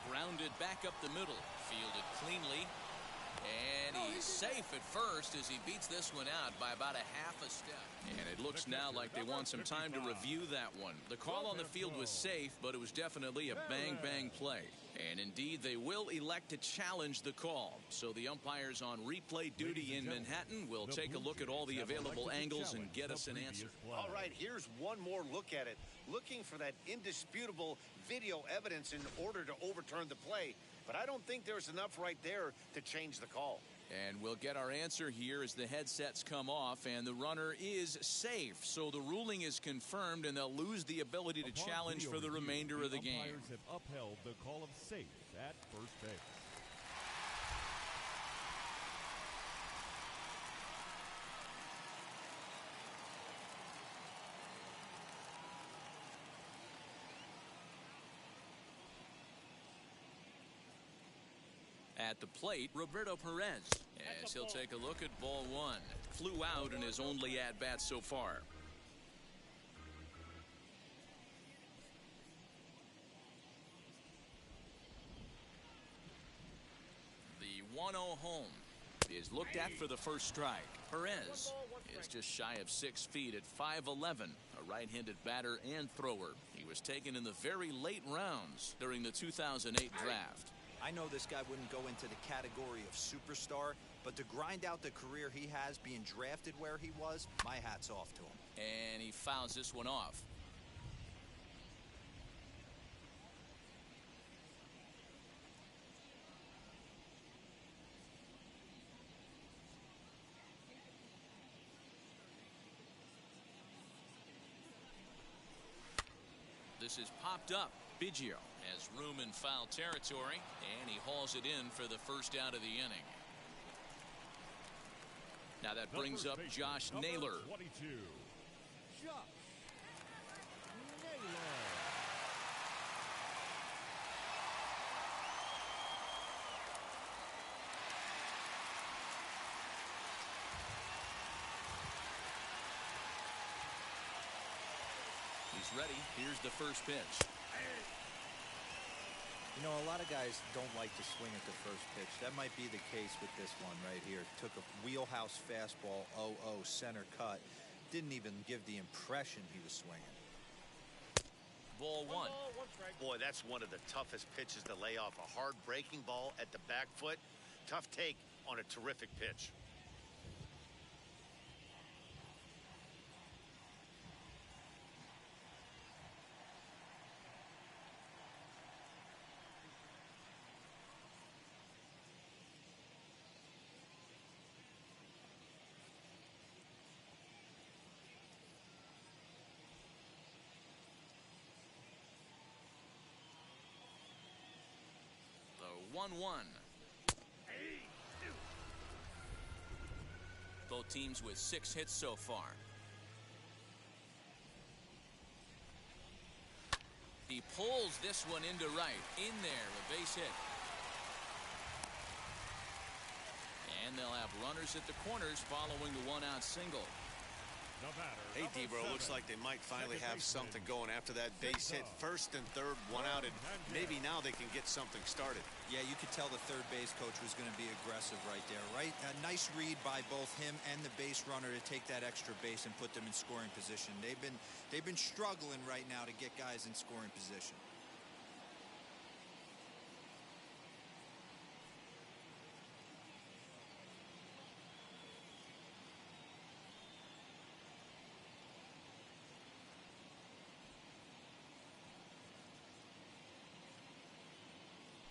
Grounded back up the middle, fielded cleanly, And he's safe at first as he beats this one out by about a half a step. And it looks now like they want some time to review that one. The call on the field was safe, but it was definitely a bang-bang play. And indeed, they will elect to challenge the call. So the umpires on replay duty in Manhattan will take a look at all the available angles and get us an answer. All right, here's one more look at it. Looking for that indisputable video evidence in order to overturn the play. But I don't think there's enough right there to change the call. And we'll get our answer here as the headsets come off, and the runner is safe. So the ruling is confirmed, and they'll lose the ability to challenge for the remainder of the game. Umpires have upheld the call of safe at first base. At the plate, Roberto Perez, as he'll take a look at ball one. Flew out in his only at-bat so far. The 1-0 home is looked at for the first strike. Perez is just shy of 6 feet at 5'11", a right-handed batter and thrower. He was taken in the very late rounds during the 2008 draft. I know this guy wouldn't go into the category of superstar, but to grind out the career he has being drafted where he was, my hat's off to him. And he fouls this one off. This is popped up. Biggio has room in foul territory, and he hauls it in for the first out of the inning. Now that brings up Josh Naylor. 22. Josh Naylor. He's ready. Here's the first pitch. You know, a lot of guys don't like to swing at the first pitch. That might be the case with this one right here. Took a wheelhouse fastball, 0-0 center cut. Didn't even give the impression he was swinging. Ball one. Boy, that's one of the toughest pitches to lay off. A hard breaking ball at the back foot. Tough take on a terrific pitch. The 1-1. Both teams with 6 hits so far. He pulls this one into right. In there, a base hit. And they'll have runners at the corners following the one-out single. Hey, Debro, looks like they might finally have something going after that base hit. First and third, one out, and maybe now they can get something started. Yeah, you could tell the third base coach was going to be aggressive right there, right? A nice read by both him and the base runner to take that extra base and put them in scoring position. They've been struggling right now to get guys in scoring position.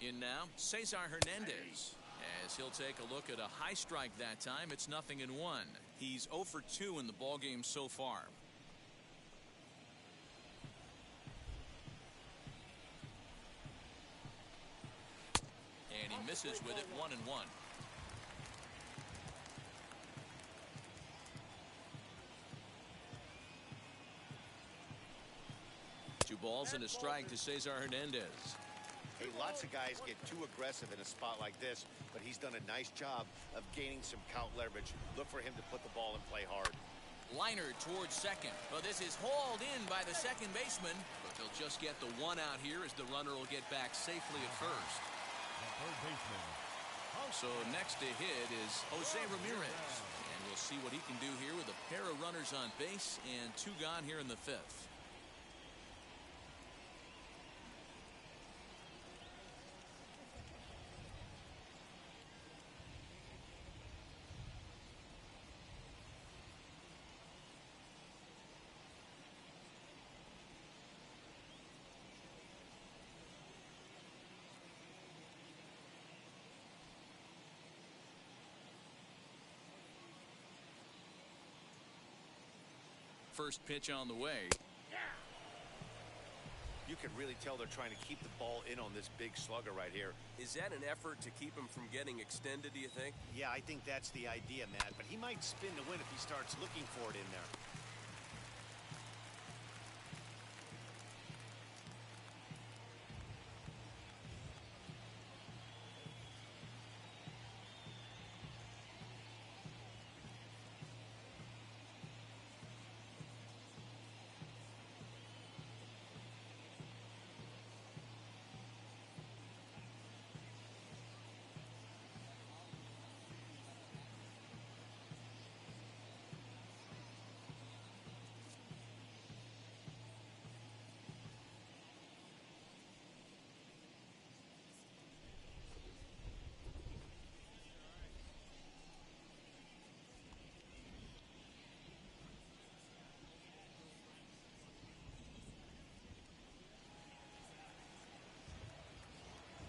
In now, Cesar Hernandez, as he'll take a look at a high strike that time. It's 0-1. He's 0 for 2 in the ballgame so far. And he misses with it, 1-1. 2 balls and a strike to Cesar Hernandez. Hey, lots of guys get too aggressive in a spot like this, but he's done a nice job of gaining some count leverage. Look for him to put the ball and play hard. Liner towards second. Well, this is hauled in by the second baseman, but they'll just get the one out here as the runner will get back safely at first. The third baseman, So next to hit is Jose Ramirez. And we'll see what he can do here with a pair of runners on base and 2 gone here in the 5th. First pitch on the way. You can really tell they're trying to keep the ball in on this big slugger right here. Is that an effort to keep him from getting extended, do you think? Yeah, I think that's the idea, Matt. But he might spin to win if he starts looking for it in there.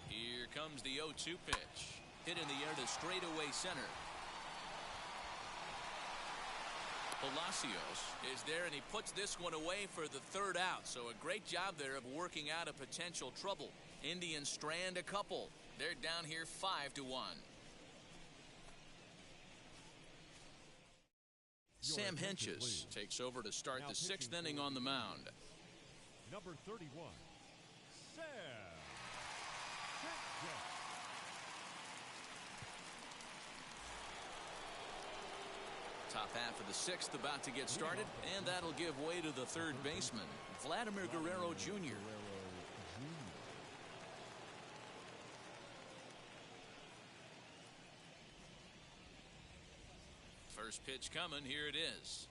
Here comes the 0-2 pitch. Hit in the air to straightaway center. Palacios is there, and he puts this one away for the 3rd out. So a great job there of working out a potential trouble. Indians strand a couple. They're down here 5-1. Sam Hentges takes over to start the 6th inning on the mound. Number 31, Sam. Top half of the 6th about to get started, and that'll give way to the 3rd baseman, Vladimir Guerrero Jr. First pitch coming, here it is.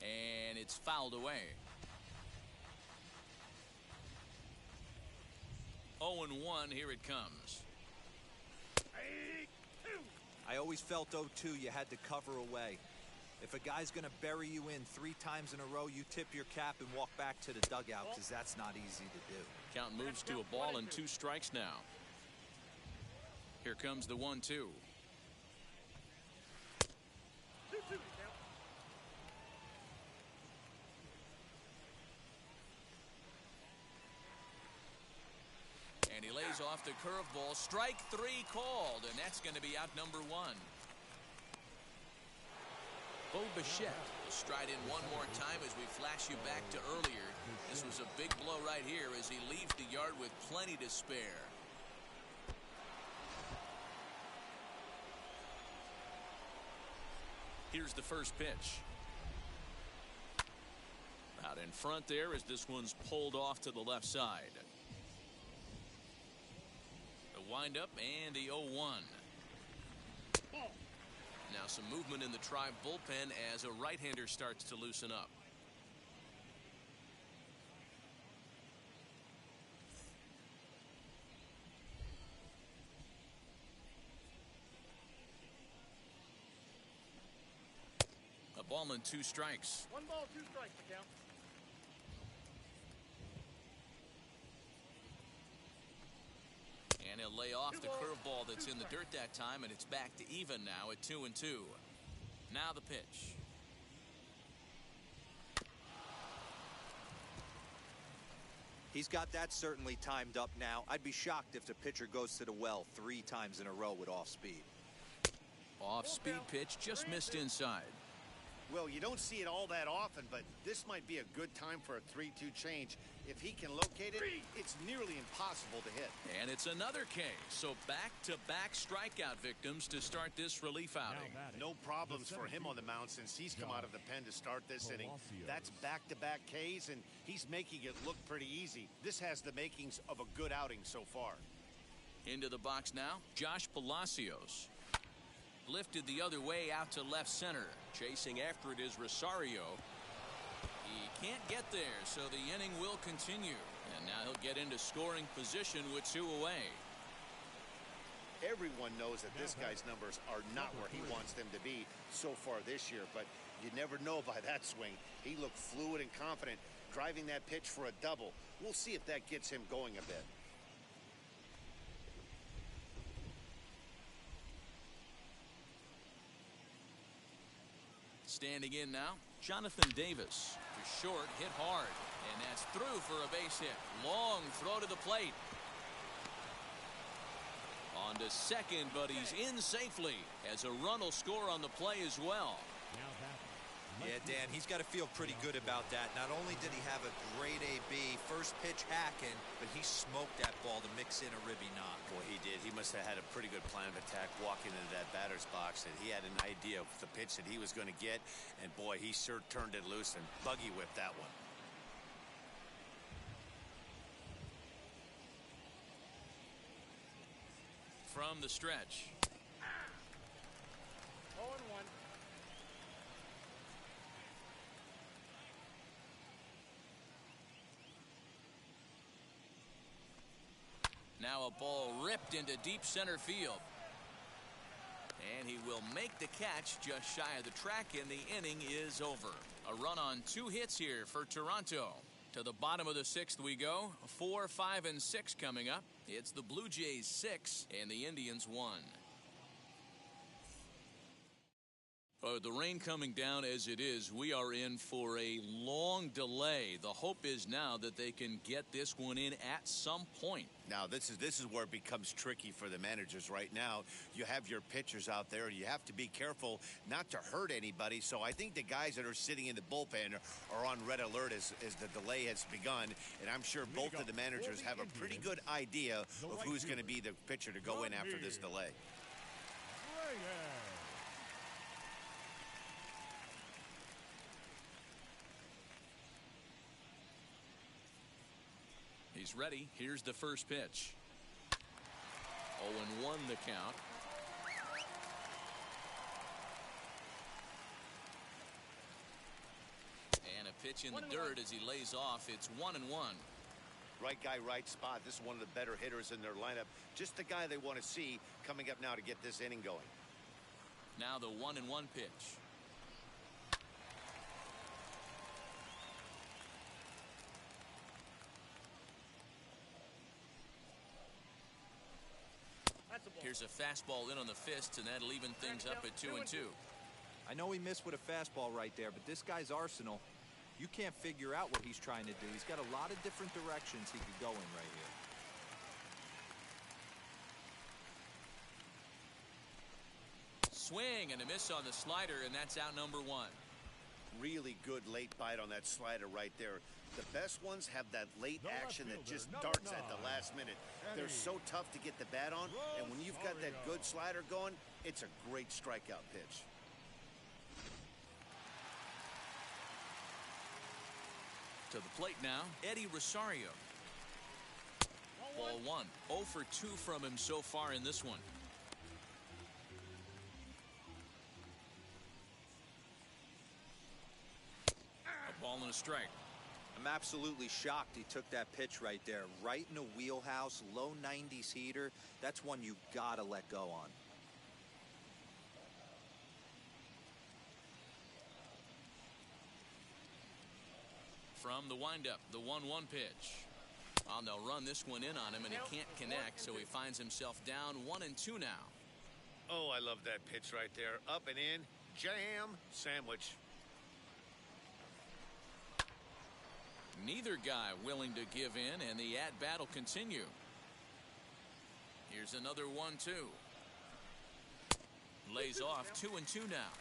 And it's fouled away. 0-1, here it comes. I always felt 0-2 you had to cover away. If a guy's going to bury you in 3 times in a row, you tip your cap and walk back to the dugout, because that's not easy to do. Count moves to a ball and 2 strikes now. Here comes the 1-2. And he lays off the curveball. Strike 3 called, and that's going to be out number 1. Bo Bichette will stride in one more time as we flash you back to earlier. This was a big blow right here as he leaves the yard with plenty to spare. Here's the first pitch. Out in front there as this one's pulled off to the left side. The windup and the 0-1. Now some movement in the Tribe bullpen as a right-hander starts to loosen up. A ball and 2 strikes. 1 ball, 2 strikes to count. And he'll lay off the curveball that's in the dirt that time, and it's back to even now at 2-2. Now the pitch. He's got that certainly timed up now. I'd be shocked if the pitcher goes to the well 3 times in a row with off speed. Off-speed pitch just missed inside. Well, you don't see it all that often, but this might be a good time for a 3-2 change. If he can locate it, it's nearly impossible to hit. And it's another case. So back-to-back strikeout victims to start this relief outing. No problems for him on the mound since he's come out of the pen to start this inning. That's back-to-back Ks, and he's making it look pretty easy. This has the makings of a good outing so far. Into the box now, Josh Palacios. Lifted the other way out to left center. Chasing after it is Rosario. He can't get there, so the inning will continue. And now he'll get into scoring position with 2 away. Everyone knows that this guy's numbers are not where he wants them to be so far this year, but you never know by that swing. He looked fluid and confident, driving that pitch for a double. We'll see if that gets him going a bit. Standing in now, Jonathan Davis. To short, hit hard. And that's through for a base hit. Long throw to the plate. On to second, but he's in safely as a run will score on the play as well. Yeah, Dan, he's got to feel pretty good about that. Not only did he have a great AB, first pitch hacking, but he smoked that ball to mix in a ribby knock. Boy, he did. He must have had a pretty good plan of attack walking into that batter's box, and he had an idea of the pitch that he was going to get, and boy, he sure turned it loose and buggy whipped that one. From the stretch. 0-1. Now a ball ripped into deep center field. And he will make the catch just shy of the track, and the inning is over. A run on 2 hits here for Toronto. To the bottom of the 6th we go. 4, 5, and 6 coming up. It's the Blue Jays 6 and the Indians 1. The rain coming down as it is, we are in for a long delay. The hope is now that they can get this one in at some point. Now, this is where it becomes tricky for the managers right now. You have your pitchers out there. You have to be careful not to hurt anybody. So I think the guys that are sitting in the bullpen are on red alert as the delay has begun. And I'm sure both of the managers have a pretty good idea of who's going to be the pitcher to go in after this delay. He's ready. Here's the first pitch. 0-1 the count. And a pitch in the dirt as he lays off. It's 1-1. Right guy, right spot. This is one of the better hitters in their lineup. Just the guy they want to see coming up now to get this inning going. Now the 1-1 pitch. Here's a fastball in on the fists, and that'll even things up at 2-2. I know he missed with a fastball right there, but this guy's arsenal, you can't figure out what he's trying to do. He's got a lot of different directions he could go in right here. Swing and a miss on the slider, and that's out number 1. Really good late bite on that slider right there. The best ones have that late action that just darts at the last minute. They're so tough to get the bat on, and when you've got that good slider going, it's a great strikeout pitch. To the plate now, Eddie Rosario. Ball 1. 0 for 2 from him so far in this one. A ball and a strike. I'm absolutely shocked he took that pitch right there. Right in the wheelhouse, low 90s heater. That's one you gotta let go on. From the windup, the 1-1 pitch. Oh, they'll run this one in on him, and he can't connect, so he finds himself down 1-2 now. Oh, I love that pitch right there. Up and in, jam, sandwich. Neither guy willing to give in, and the at-bat will continue. Here's another 1-2. Lays off 2-2 now.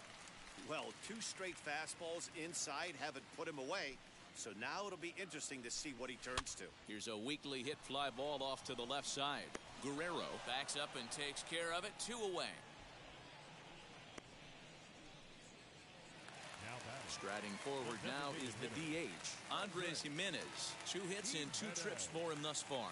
Well, 2 straight fastballs inside haven't put him away. So now it'll be interesting to see what he turns to. Here's a weakly hit fly ball off to the left side. Guerrero backs up and takes care of it. 2 away. Striding forward now is the DH, Andres Jimenez. 2 hits and 2 trips for him thus far.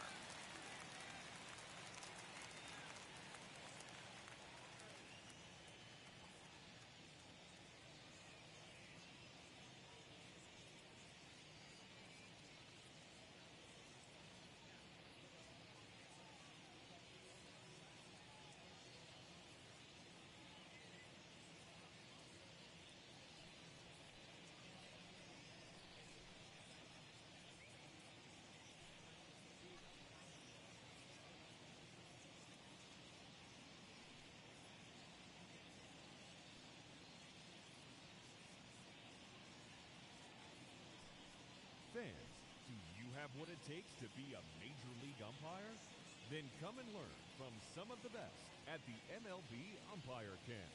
have what it takes to be a major league umpire? Then come and learn from some of the best at the MLB Umpire Camp.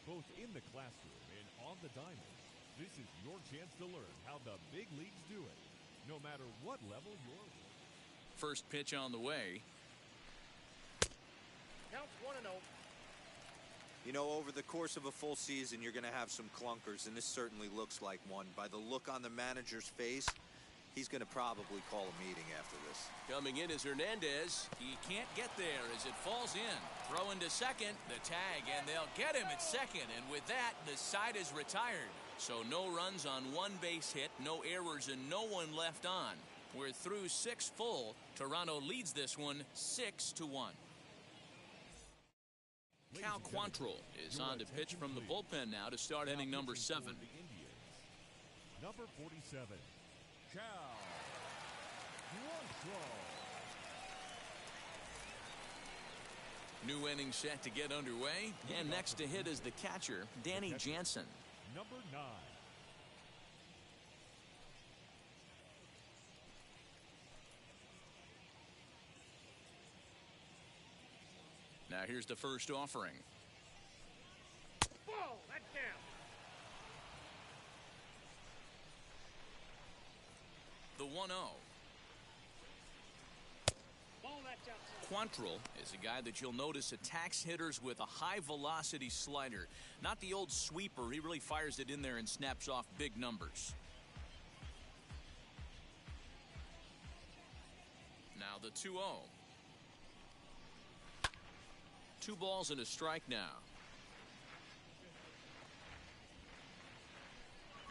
Both in the classroom and on the diamond, this is your chance to learn how the big leagues do it, no matter what level you're at. First pitch on the way. Counts 1-0. You know, over the course of a full season, you're going to have some clunkers, and this certainly looks like one. By the look on the manager's face, he's going to probably call a meeting after this. Coming in is Hernandez. He can't get there as it falls in. Throw into second, the tag, and they'll get him at second. And with that, the side is retired. So no runs on one base hit, no errors, and no one left on. We're through 6 full. Toronto leads this one 6-1. Cal Quantrill is on to pitch from the bullpen now to start inning number 7. Number 47, Cal Quantrill. New inning set to get underway, and next to hit is the catcher, Danny Jansen. Number 9. Now here's the first offering. Ball, that's down. The 1-0. Ball, that's outside. Quantrill is a guy that you'll notice attacks hitters with a high-velocity slider. Not the old sweeper. He really fires it in there and snaps off big numbers. Now the 2-0. 2 balls and a strike now.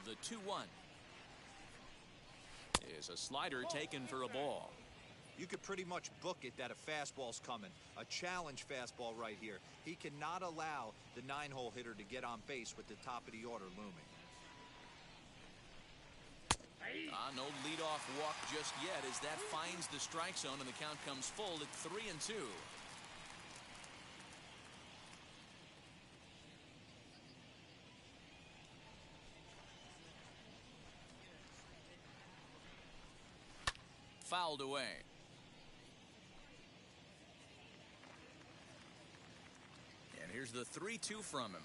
The 2-1 is a slider taken for a ball. You could pretty much book it that a fastball's coming. A challenge fastball right here. He cannot allow the 9-hole hitter to get on base with the top of the order looming. No leadoff walk just yet as that finds the strike zone and the count comes full at 3-2. Fouled away. And here's the 3-2 from him.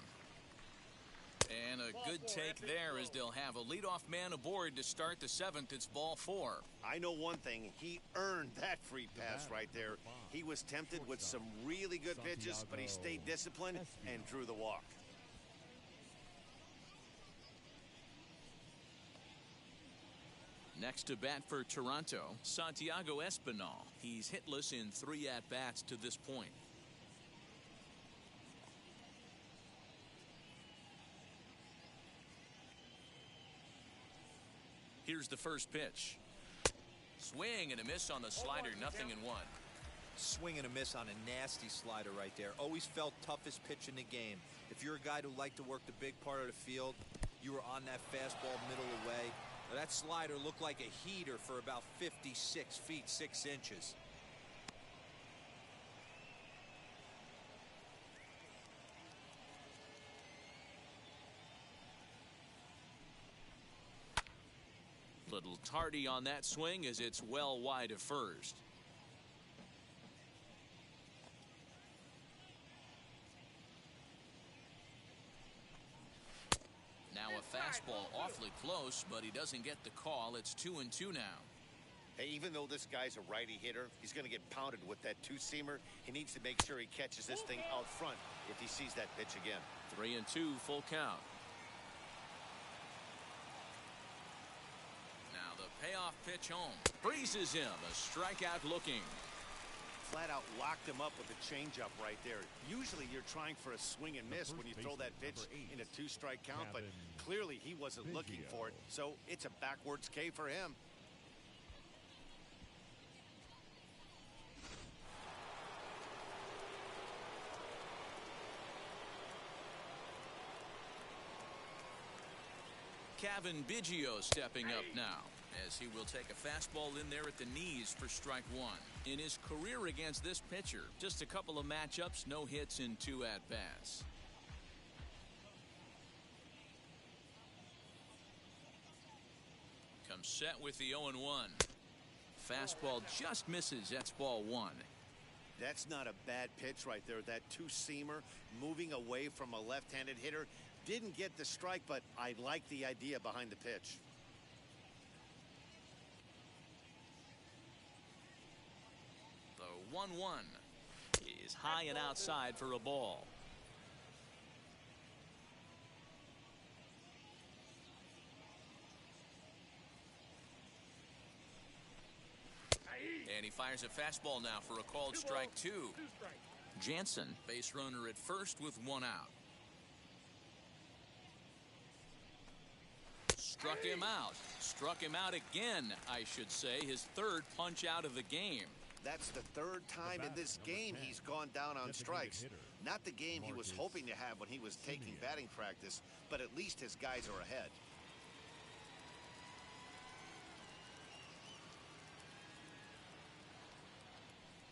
And a good take there as they'll have a leadoff man aboard to start the 7th. It's ball 4. I know one thing. He earned that free pass right there. He was tempted with some really good pitches, but he stayed disciplined and drew the walk. Next to bat for Toronto, Santiago Espinal. He's hitless in 3 at-bats to this point. Here's the first pitch. Swing and a miss on the slider, 0-1. Swing and a miss on a nasty slider right there. Always felt toughest pitch in the game. If you're a guy who liked to work the big part of the field, you were on that fastball middle away. That slider looked like a heater for about 56 feet 6 inches. Little tardy on that swing as it's well wide of first. Now a fastball awfully close, but he doesn't get the call. It's 2-2 now. Hey, even though this guy's a righty hitter, he's going to get pounded with that 2-seamer. He needs to make sure he catches this thing out front if he sees that pitch again. 3-2, full count. Now the payoff pitch home. Freezes him, a strikeout looking. Flat out locked him up with a changeup right there. Usually you're trying for a swing and miss when you throw that pitch in a 2-strike count, but clearly he wasn't looking for it, so it's a backwards K for him. Kevin Biggio stepping up now as he will take a fastball in there at the knees for strike 1. In his career against this pitcher, just a couple of matchups, no hits in 2 at-bats. Comes set with the 0-1. fastball just misses. That's ball one. That's not a bad pitch right there. That two-seamer moving away from a left-handed hitter. Didn't get the strike, but I like the idea behind the pitch. The 1-1 is high and outside for a ball. And he fires a fastball now for a called strike two. Jansen, base runner at first with one out. Struck him out. Struck him out again, I should say. His third punch out of the game. That's the third time in this game he's gone down on strikes. Not the game he was hoping to have when he was taking batting practice, but at least his guys are ahead.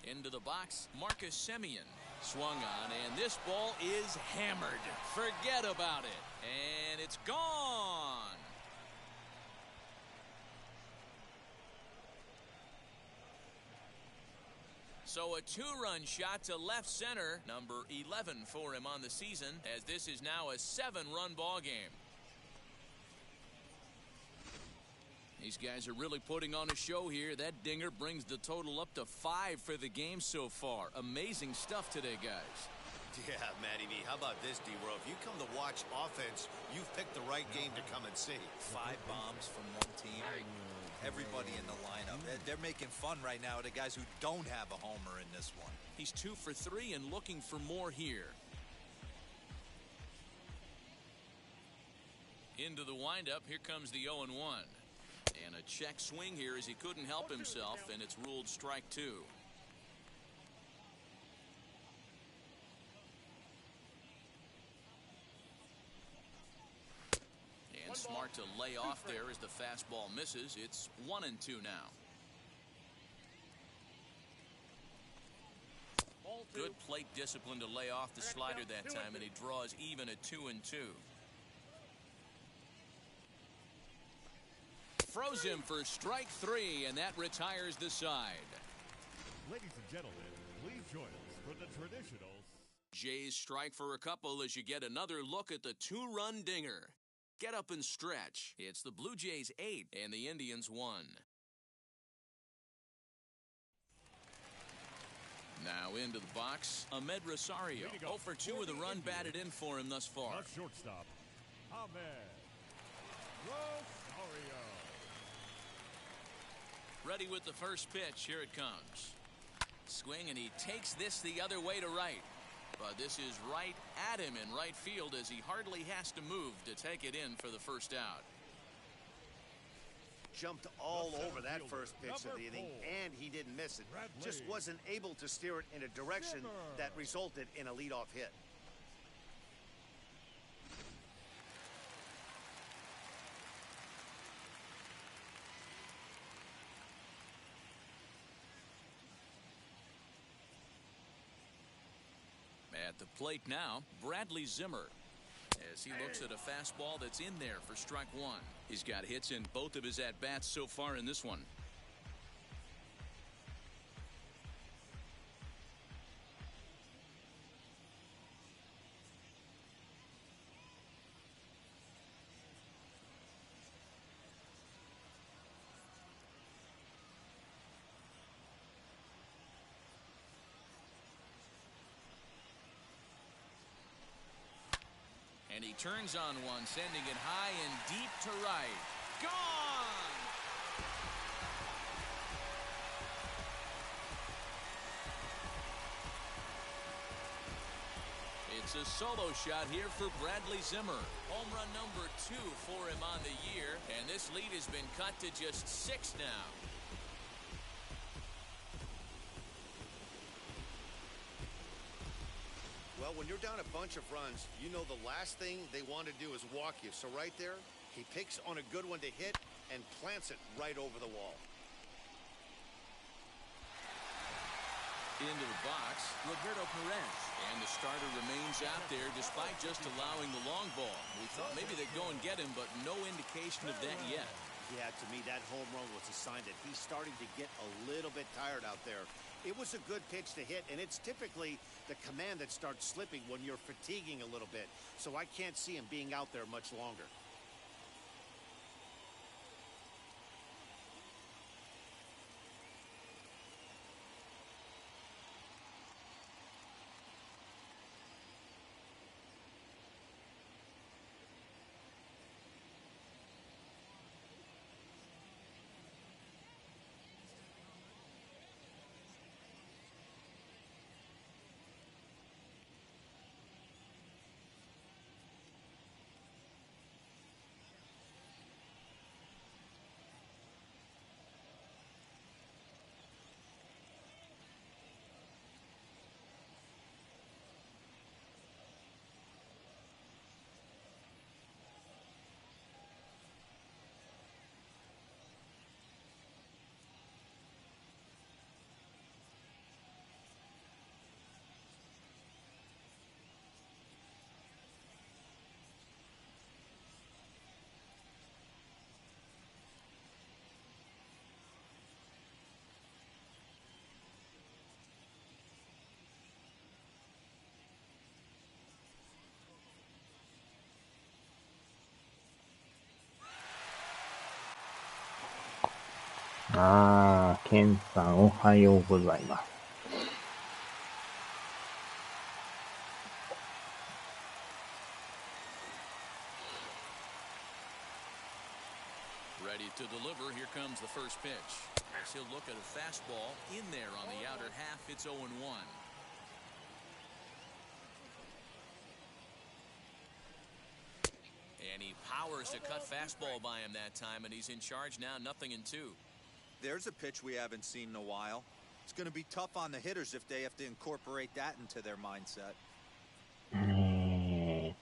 Into the box, Marcus Semien swung on, and this ball is hammered. Forget about it. And it's gone. So a two-run shot to left center, number 11 for him on the season, as this is now a 7-run ball game. These guys are really putting on a show here. That dinger brings the total up to 5 for the game so far. Amazing stuff today, guys. Yeah, Matty V, how about this, D-World? If you come to watch offense, you've picked the right game to come and see. 5 bombs from one team. Everybody in the lineup. They're making fun right now of the guys who don't have a homer in this one. He's 2 for 3 and looking for more here. Into the windup. Here comes the 0-1. And a check swing here as he couldn't help himself, and it's ruled strike 2. And smart to lay off there as the fastball misses. It's 1-2 now. Good plate discipline to lay off the slider that time, and he draws even at 2-2. Throws him for strike 3, and that retires the side. Ladies and gentlemen, please join us for the traditional. Jays strike for a couple as you get another look at the 2-run dinger. Get up and stretch. It's the Blue Jays 8 and the Indians 1. Now into the box, Ahmed Rosario. 0 for 2 with a run batted in for him thus far. Our shortstop, Ahmed Rosario. Ready with the first pitch. Here it comes. Swing, and he takes this the other way to right. But this is right at him in right field as he hardly has to move to take it in for the first out. Jumped all over that first pitch of the inning, and he didn't miss it. Just wasn't able to steer it in a direction that resulted in a leadoff hit. At the plate now, Bradley Zimmer, as he looks at a fastball that's in there for strike 1. He's got hits in both of his at-bats so far in this one. And he turns on one, sending it high and deep to right. Gone! It's a solo shot here for Bradley Zimmer. Home run number 2 for him on the year, and this lead has been cut to just 6 now. Well, when you're down a bunch of runs, you know the last thing they want to do is walk you. So right there, he picks on a good one to hit and plants it right over the wall. Into the box, Roberto Perez. And the starter remains out there despite just allowing the long ball. We thought maybe they'd go and get him, but no indication of that yet. Yeah, to me, that home run was a sign that he's starting to get a little bit tired out there. It was a good pitch to hit, and it's typically the command that starts slipping when you're fatiguing a little bit. So I can't see him being out there much longer.ケンさんおはようございます。Ready to deliver. Here comes the first pitch. As he'll look at a fastball in there on the outer half. It's 0-1. And he powers to cut fastball by him that time, and he's in charge now, 0-2. There's a pitch we haven't seen in a while. It's going to be tough on the hitters if they have to incorporate that into their mindset. The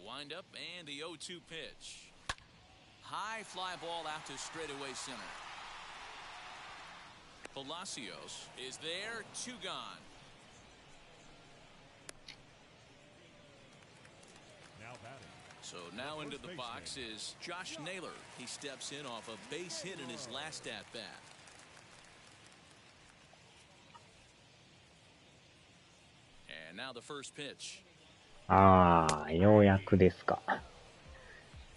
windup and the 0-2 pitch. High fly ball out to straightaway center. Palacios is there, 2 gone. Now batting. So now into the box is Josh Naylor. He steps in off a base hit in his last at-bat. And now the first pitch. ようやくですか。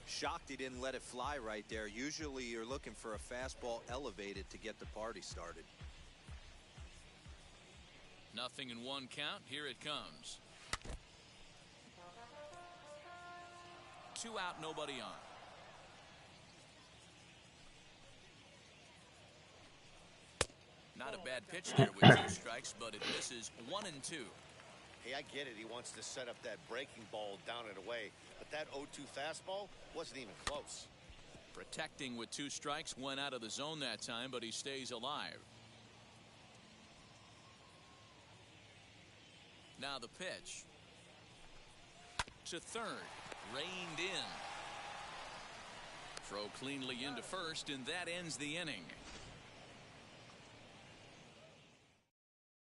Shocked he didn't let it fly right there. Usually you're looking for a fastball elevated to get the party started. 0-1 count. Here it comes. 2 out, nobody on. Not a bad pitch there with 2 strikes, but it misses 1-2. Hey, I get it. He wants to set up that breaking ball down and away. But that 0-2 fastball wasn't even close. Protecting with 2 strikes, went out of the zone that time, but he stays alive. Now the pitch. To third. Reined in. Throw cleanly into first, and that ends the inning.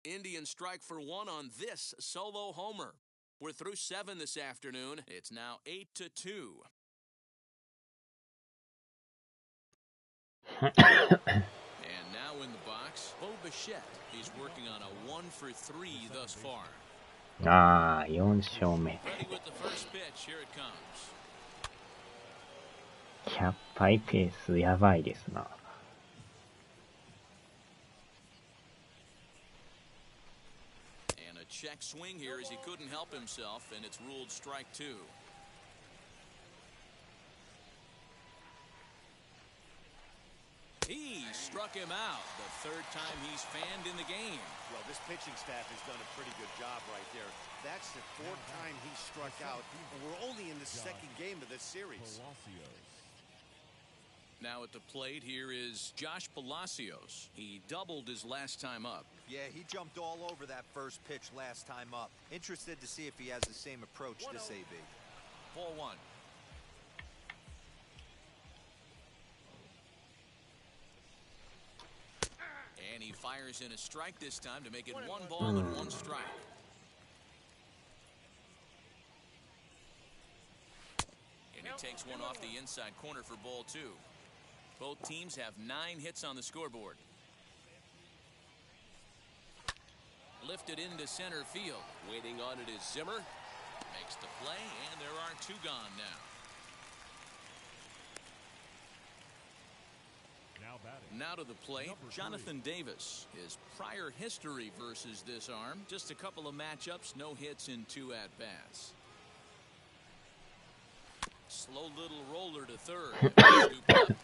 Indians strike for 1 on this solo homer. We're through 7 this afternoon. It's now 8-2. And now in the box, Bo Bichette. He's working on a 1 for 3 thus far. 4勝目。Ready with the first pitch. Here it comes. 100敗ペースやばいですな。And a check swing here as he couldn't help himself, and it's ruled strike 2. He struck him out. The 3rd time he's fanned in the game. Well, this pitching staff has done a pretty good job right there. That's the 4th time he struck out, and we're only in the 2nd game of this series. Now at the plate here is Josh Palacios. He doubled his last time up. Yeah, he jumped all over that first pitch last time up. Interested to see if he has the same approach this AB. Ball 1. And And he fires in a strike this time to make it 1 ball and 1 strike. And he takes one off the inside corner for ball 2. Both teams have 9 hits on the scoreboard. Lifted into center field. Waiting on it is Zimmer. Makes the play, and there are 2 gone now. Now to the plate, Jonathan Davis. His prior history versus this arm, just a couple of matchups, no hits in 2 at-bats. Slow little roller to third. Scoop up. And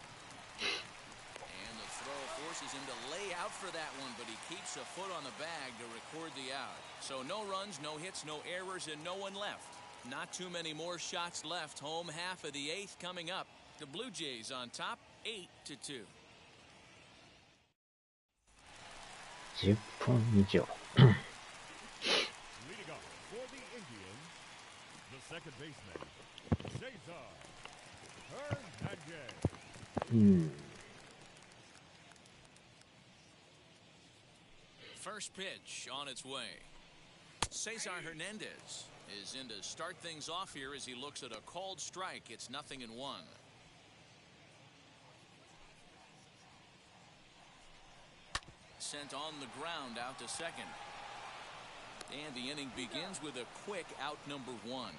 the throw forces him to lay out for that one, but he keeps a foot on the bag to record the out. So no runs, no hits, no errors, and no one left. Not too many more shots left. Home half of the 8th coming up. The Blue Jays on top, 8-2. 10分以上。First pitch on its way. Cesar Hernandez is in to start things off here as he looks at a called strike. It's 0-1. Sent on the ground out to second. And the inning begins with a quick out number 1.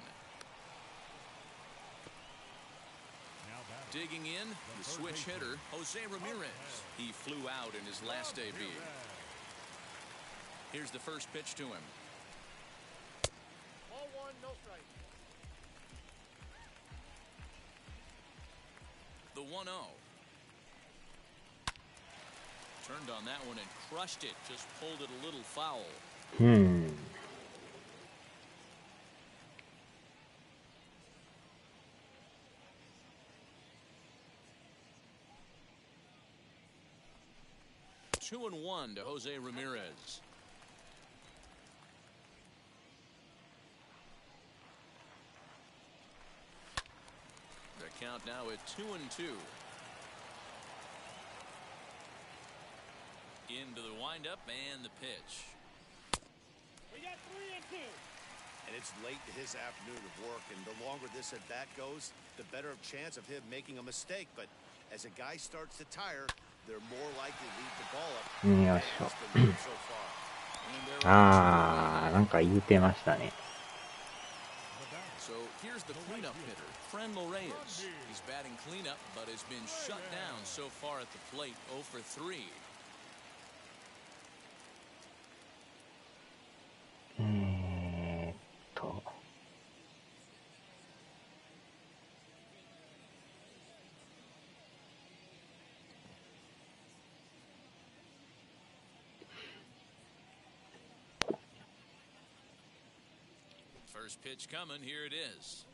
Digging in, the switch hitter, Jose Ramirez. He flew out in his last debut. Here's the first pitch to him. Ball 1, no strike. The 1-0. Turned on that one and crushed it. Just pulled it a little foul. 2-1 to Jose Ramirez. The count now at 2-2. Into the windup and the pitch. We got 3-2. And it's late in his afternoon of work, and the longer this at bat goes, the better chance of him making a mistake. But as a guy starts to tire, they're more likely to leave the ball up. よいしょ。あー、なんか言うてましたね。So here's the cleanup hitter, Frenlo Reyes. He's batting cleanup, but has been shut down so far at the plate, 0 for 3. First pitch coming, here it is.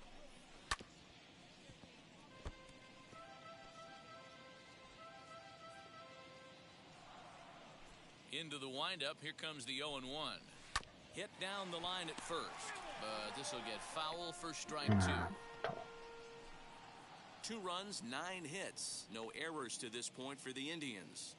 Into the windup, here comes the 0-1. Hit down the line at first, but this will get foul for strike 2. 2 runs, 9 hits. No errors to this point for the Indians.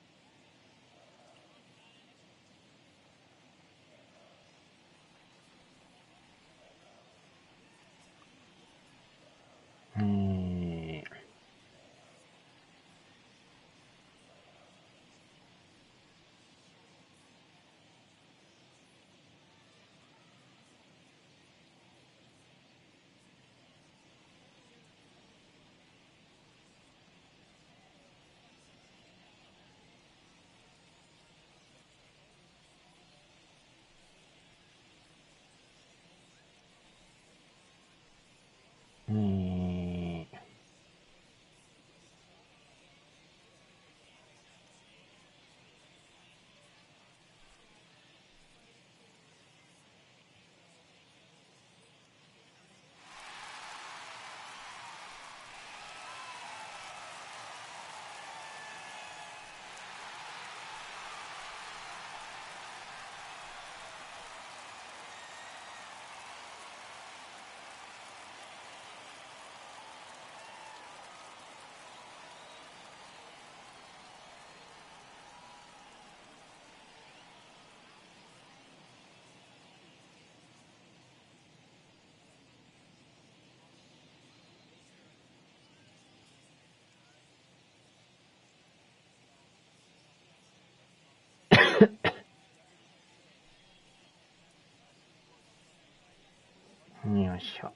いしょ。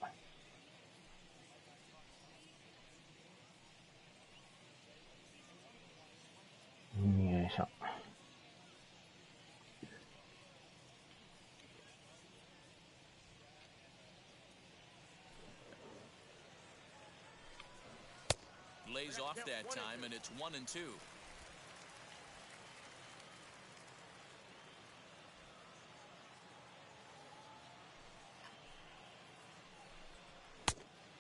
よいしょ。Lays off that time, and it's 1-2.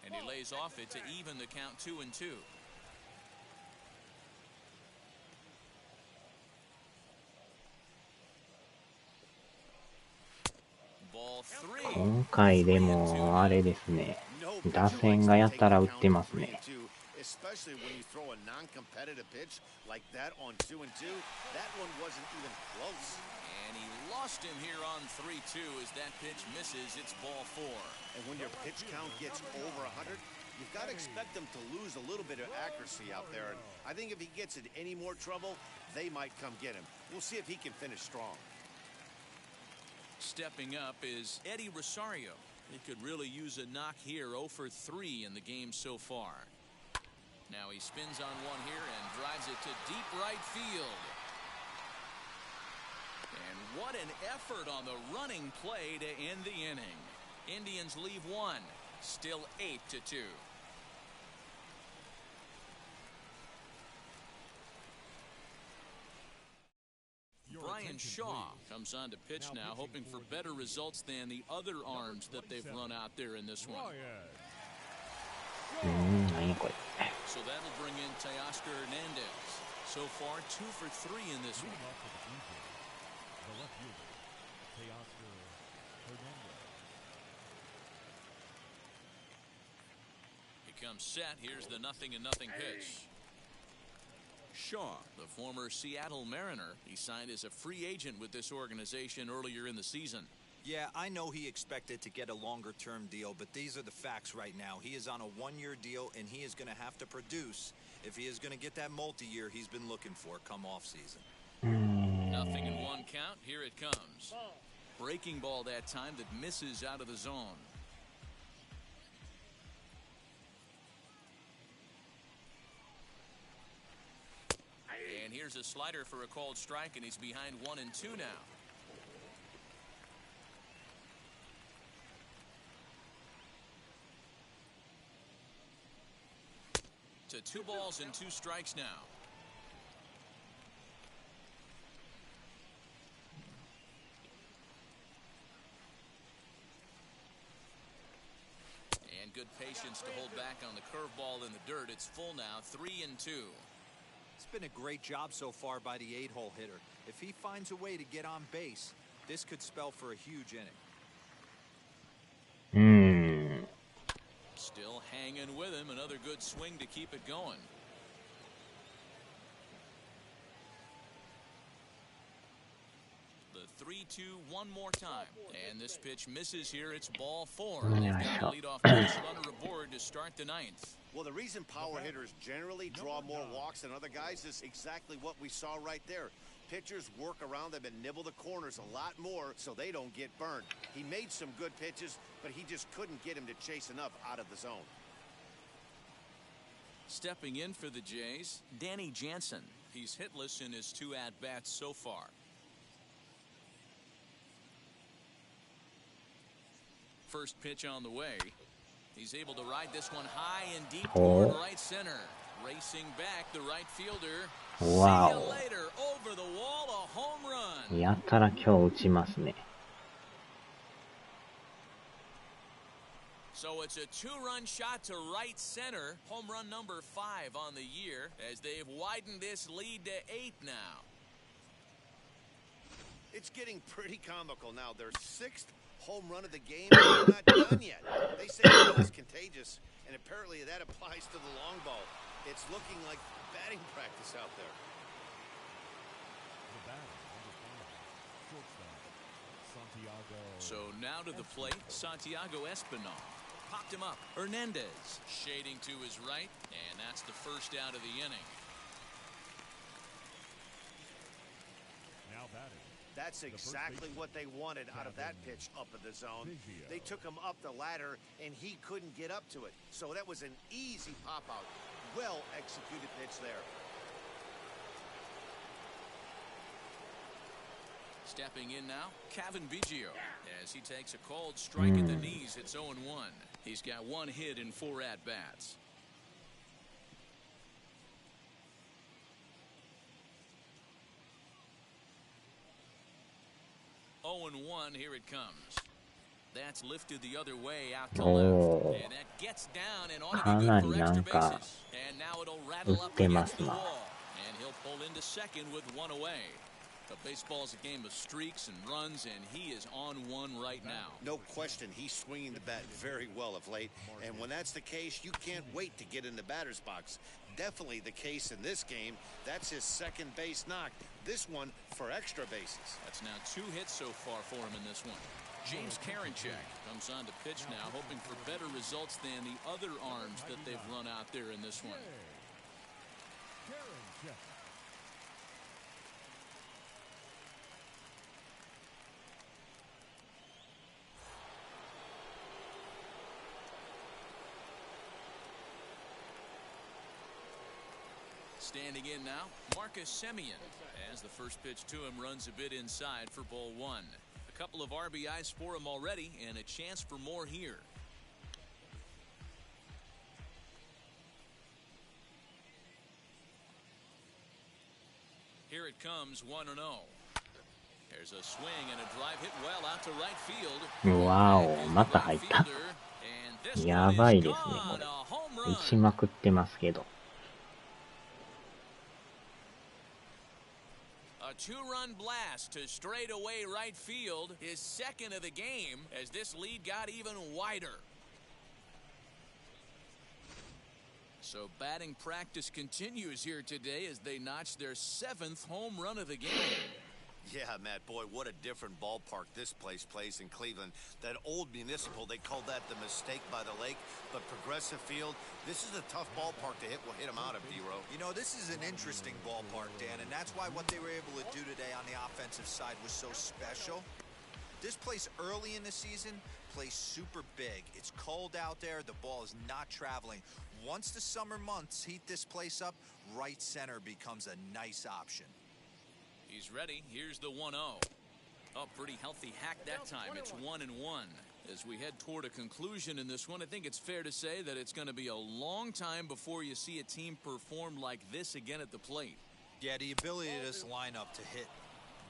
And he lays off it to even the count 2-2. Ball 3. 今回でもあれですね。打線がやたら打ってますね。Especially when you throw a non-competitive pitch like that on 2-2, that one wasn't even close. And he lost him here on 3-2 as that pitch misses. It's ball 4. And when your pitch count gets over 100, you've got to expect them to lose a little bit of accuracy out there. And I think if he gets in any more trouble, they might come get him. We'll see if he can finish strong. Stepping up is Eddie Rosario. He could really use a knock here. 0 for 3 in the game so far. Now he spins on one here and drives it to deep right field. And what an effort on the running play to end the inning. Indians leave one. Still 8-2. Brian Shaw comes on to pitch now, hoping for better results than the other arms that they've run out there in this one. So that'll bring in Teoscar Hernandez. So far, 2 for 3 in this one. He comes set. Here's the 0-0 pitch. Shaw, the former Seattle Mariner, he signed as a free agent with this organization earlier in the season. Yeah, I know he expected to get a longer-term deal, but these are the facts right now. He is on a one-year deal, and he is going to have to produce if he is going to get that multi-year he's been looking for come off-season. 0-1 count. Here it comes. Breaking ball that time that misses out of the zone. And here's a slider for a called strike, and he's behind 1-2 now. To 2 balls and 2 strikes now. And good patience to hold back on the curveball in the dirt. It's full now, 3-2. It's been a great job so far by the 8-hole hitter. If he finds a way to get on base, this could spell for a huge inning. Still hanging with him. Another good swing to keep it going. The 3-2 one more time. And this pitch misses here. It's ball 4. They've got a leadoff base runner aboard to start the 9th. Well, the reason power hitters generally draw more walks than other guys is exactly what we saw right there. Pitchers work around them and nibble the corners a lot more so they don't get burned. He made some good pitches, but he just couldn't get him to chase enough out of the zone. Stepping in for the Jays, Danny Jansen. He's hitless in his 2 at-bats so far. First pitch on the way. He's able to ride this one high and deep toward right center. Racing back, the right fielder. Wow. See you later. Over the wall, a home run. やたら今日打ちますね。So it's a 2-run shot to right center. Home run number 5 on the year as they've widened this lead to 8 now. It's getting pretty comical now. Their 6th home run of the game, and they're not done yet. They say it's contagious, and apparently that applies to the long ball. It's looking like batting practice out there. So now to the plate, Santiago Espinal. Popped him up. Hernandez shading to his right, and that's the first out of the inning. Now batting. That's exactly what they wanted out of that pitch up in the zone. They took him up the ladder, and he couldn't get up to it. So that was an easy pop-out. Well-executed pitch there. Stepping in now, Kevin Biggio, as he takes a cold strike at the knees. It's 0-1. He's got 1 hit in 4 at-bats. 0-1, here it comes. That's lifted the other way out to left. And that gets down and ought to be good for extra bases. And now it'll rattle up against the wall. And he'll pull into second with 1 away. But baseball's a game of streaks and runs, and he is on one right now. No question, he's swinging the bat very well of late. And when that's the case, you can't wait to get in the batter's box. Definitely the case in this game. That's his second base knock. This one for extra bases. That's now 2 hits so far for him in this one. James Karinchak comes on to pitch now, hoping for better results than the other arms that they've run out there in this one. Standing in now, Marcus Semien, as the first pitch to him runs a bit inside for ball 1. A couple of RBIs for him already, and a chance for more here. Here it comes, 1-0. There's a swing and a drive hit well out to right field. Wow, また入った。やばいですね、これ。打ちまくってますけど。A 2-run blast to straightaway right field, his second of the game, as this lead got even wider. So batting practice continues here today as they notch their 7th home run of the game. Yeah, Matt, boy, what a different ballpark this place plays in Cleveland. That old Municipal, they called that the mistake by the lake, but Progressive Field, this is a tough ballpark to hit him out of, D-Row. You know, this is an interesting ballpark, Dan, and that's why what they were able to do today on the offensive side was so special. This place early in the season plays super big. It's cold out there. The ball is not traveling. Once the summer months heat this place up, right center becomes a nice option. He's ready. Here's the 1-0. Oh, pretty healthy hack that time. It's 1-1. As we head toward a conclusion in this one, I think it's fair to say that it's going to be a long time before you see a team perform like this again at the plate. Yeah, the ability of this lineup to hit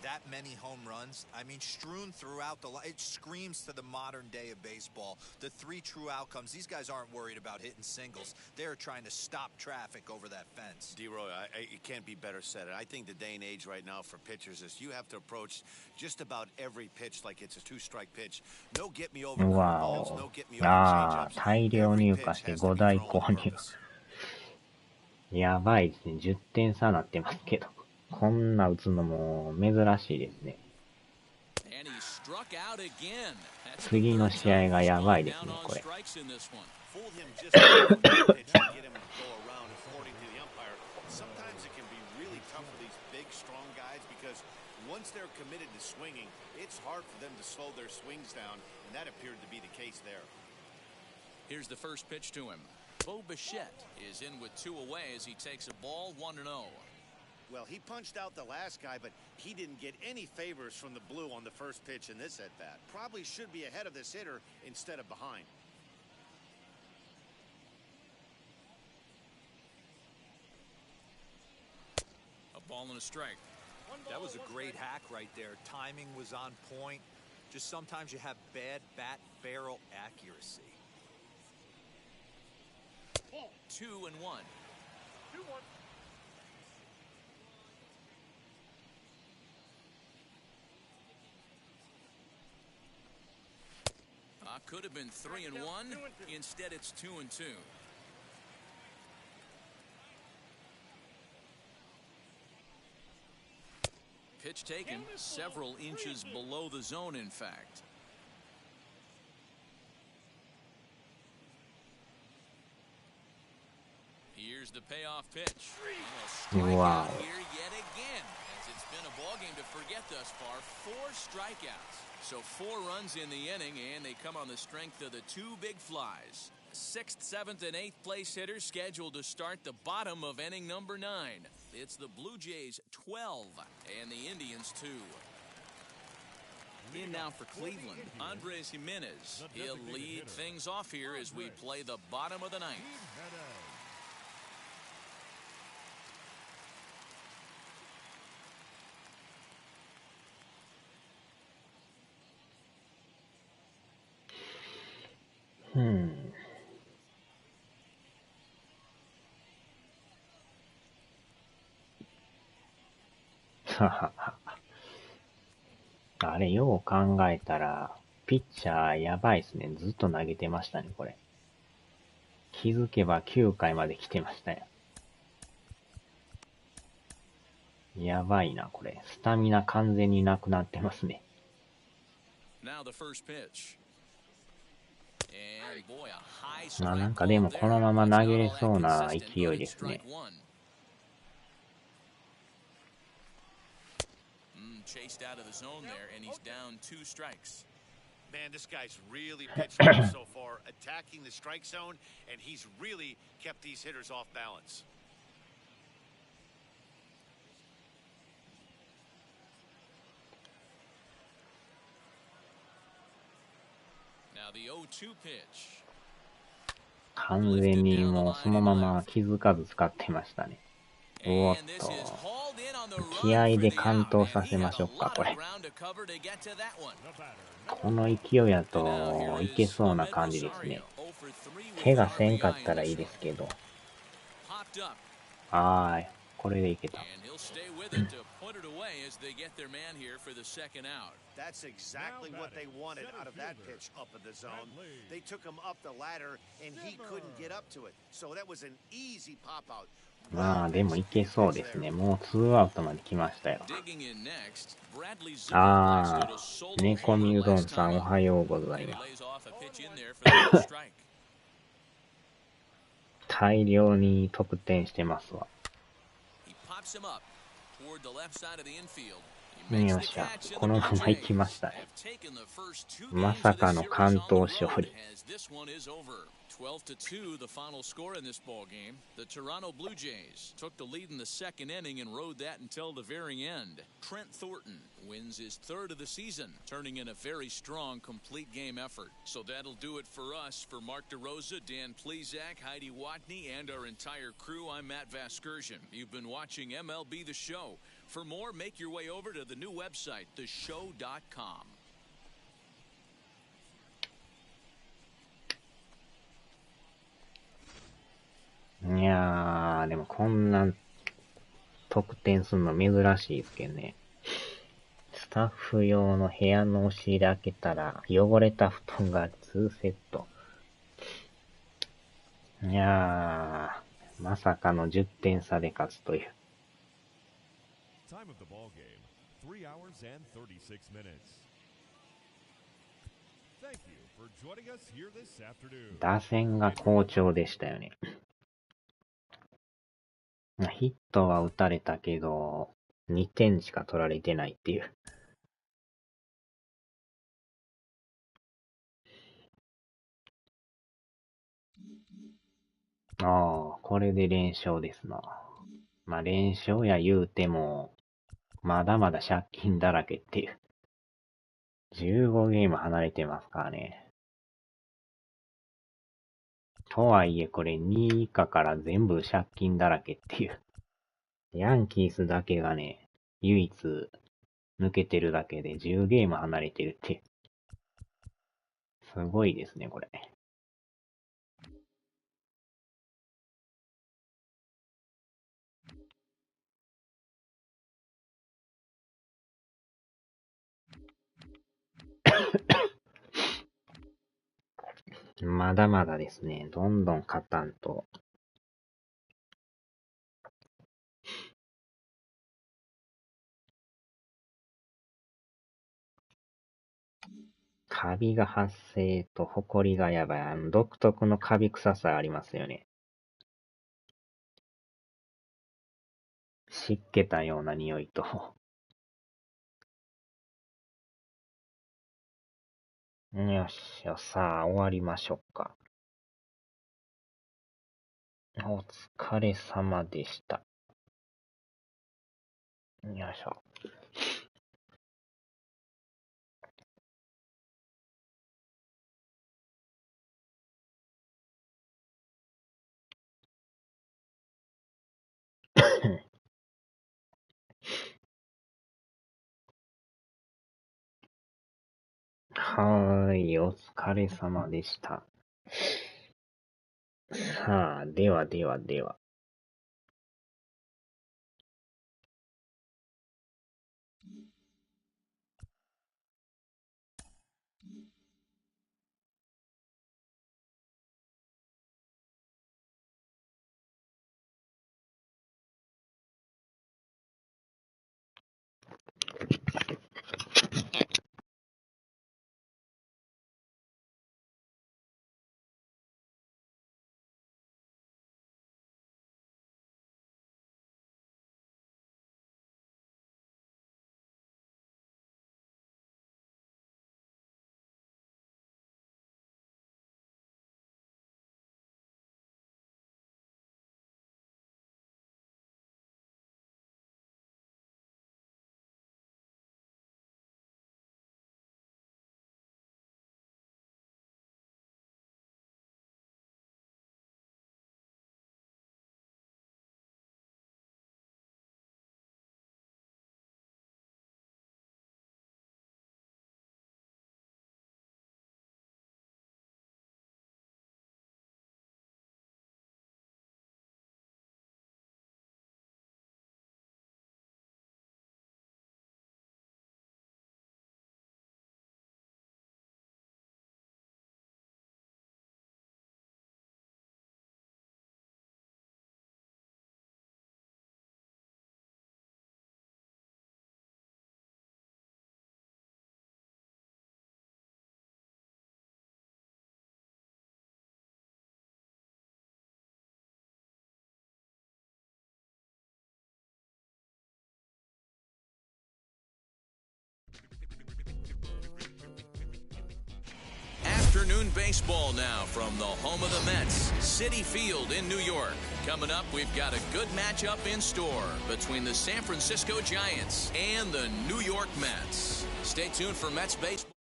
that many home runs, I mean, strewn throughout it screams to the modern day of baseball. The 3 true outcomes. These guys aren't worried about hitting singles. They're trying to stop traffic over that fence. D-Roy, it can't be better said. I think the day and age right now for pitchers is you have to approach just about every pitch like it's a 2-strike pitch. No get me over balls, no get me over change-ups. 大量入荷して5台購入。やばいですね。10点差なってますけど。こんな打つのも珍しいですね。次の試合がやばいですね、これ。Once they're committed to swinging, it's hard for them to slow their swings down, and that appeared to be the case there. Here's the first pitch to him. Bo Bichette is in with 2 away as he takes a ball 1-0. Well, he punched out the last guy, but he didn't get any favors from the blue on the first pitch in this at-bat. Probably should be ahead of this hitter instead of behind. A ball and a strike. That was a great hack right there. Timing was on point. Just sometimes you have bad bat barrel accuracy. 2-1. 2-1. Could have been 3-1. Instead, it's 2-2. Pitch taken several inches below the zone, in fact. Here's the payoff pitch. Wow. Here yet again, as it's been a ball game to forget thus far, 4 strikeouts. So 4 runs in the inning, and they come on the strength of the 2 big flies. 6th, 7th, and 8th place hitters scheduled to start the bottom of inning number 9. It's the Blue Jays 12 and the Indians 2. In now for Cleveland, Andres Jimenez. He'll lead things off here as we play the bottom of the 9th.あれ、よう考えたら、ピッチャーやばいっすね。ずっと投げてましたね、これ。気づけば9回まで来てましたよ。やばいな、これ。スタミナ完全になくなってますね。まあなんかでもこのまま投げれそうな勢いですね。Chased out of the zone there, and he's down 2 strikes. Man, this guy's really pitched well so far, attacking the strike zone, and he's really kept these hitters off balance. Now the 0-2 pitch. 完全にもうそのまま気づかず使ってましたね。おっと。気合で完投させましょうか、これ。この勢いやといけそうな感じですね。怪我せんかったらいいですけど。これでいけた。That's exactly what they wanted out of that pitch up in the zone. They took him up the ladder, and he couldn't get up to it. So that was an easy pop out. まあでもいけそうですね。もう2アウトまで来ましたよ。猫みうどんさんおはようございます。大量に得点してますわ。よっしゃ、このまま行きましたね。まさかの完投勝利。12-2, the final score in this ball game. The Toronto Blue Jays took the lead in the 2nd inning and rode that until the very end. Trent Thornton wins his 3rd of the season, turning in a very strong complete game effort. So that'll do it for us. For Mark DeRosa, Dan Plezak, Heidi Watney, and our entire crew, I'm Matt Vasgersian. You've been watching MLB The Show. For more, make your way over to the new website, theshow.com. いやー、でもこんな得点するの珍しいですけどね。スタッフ用の部屋の押し入れ開けたら汚れた布団が2セット。いやー、まさかの10点差で勝つという。打線が好調でしたよね。ヒットは打たれたけど、2点しか取られてないっていう。これで連勝ですな。まあ連勝や言うても、まだまだ借金だらけっていう。15ゲーム離れてますからね。とはいえこれ2位以下から全部借金だらけっていう。ヤンキースだけがね、唯一抜けてるだけで10ゲーム離れてるっていう。すごいですね、これ。まだまだですね。どんどん勝たんと。カビが発生とホコリがやばい。独特のカビ臭さありますよね。湿気たような匂いと。よっしゃ、さあ、終わりましょうか。お疲れ様でした。よいしょ。はーい、お疲れ様でした。さあ、では。Afternoon baseball now from the home of the Mets, Citi Field in New York. Coming up, we've got a good matchup in store between the San Francisco Giants and the New York Mets. Stay tuned for Mets baseball.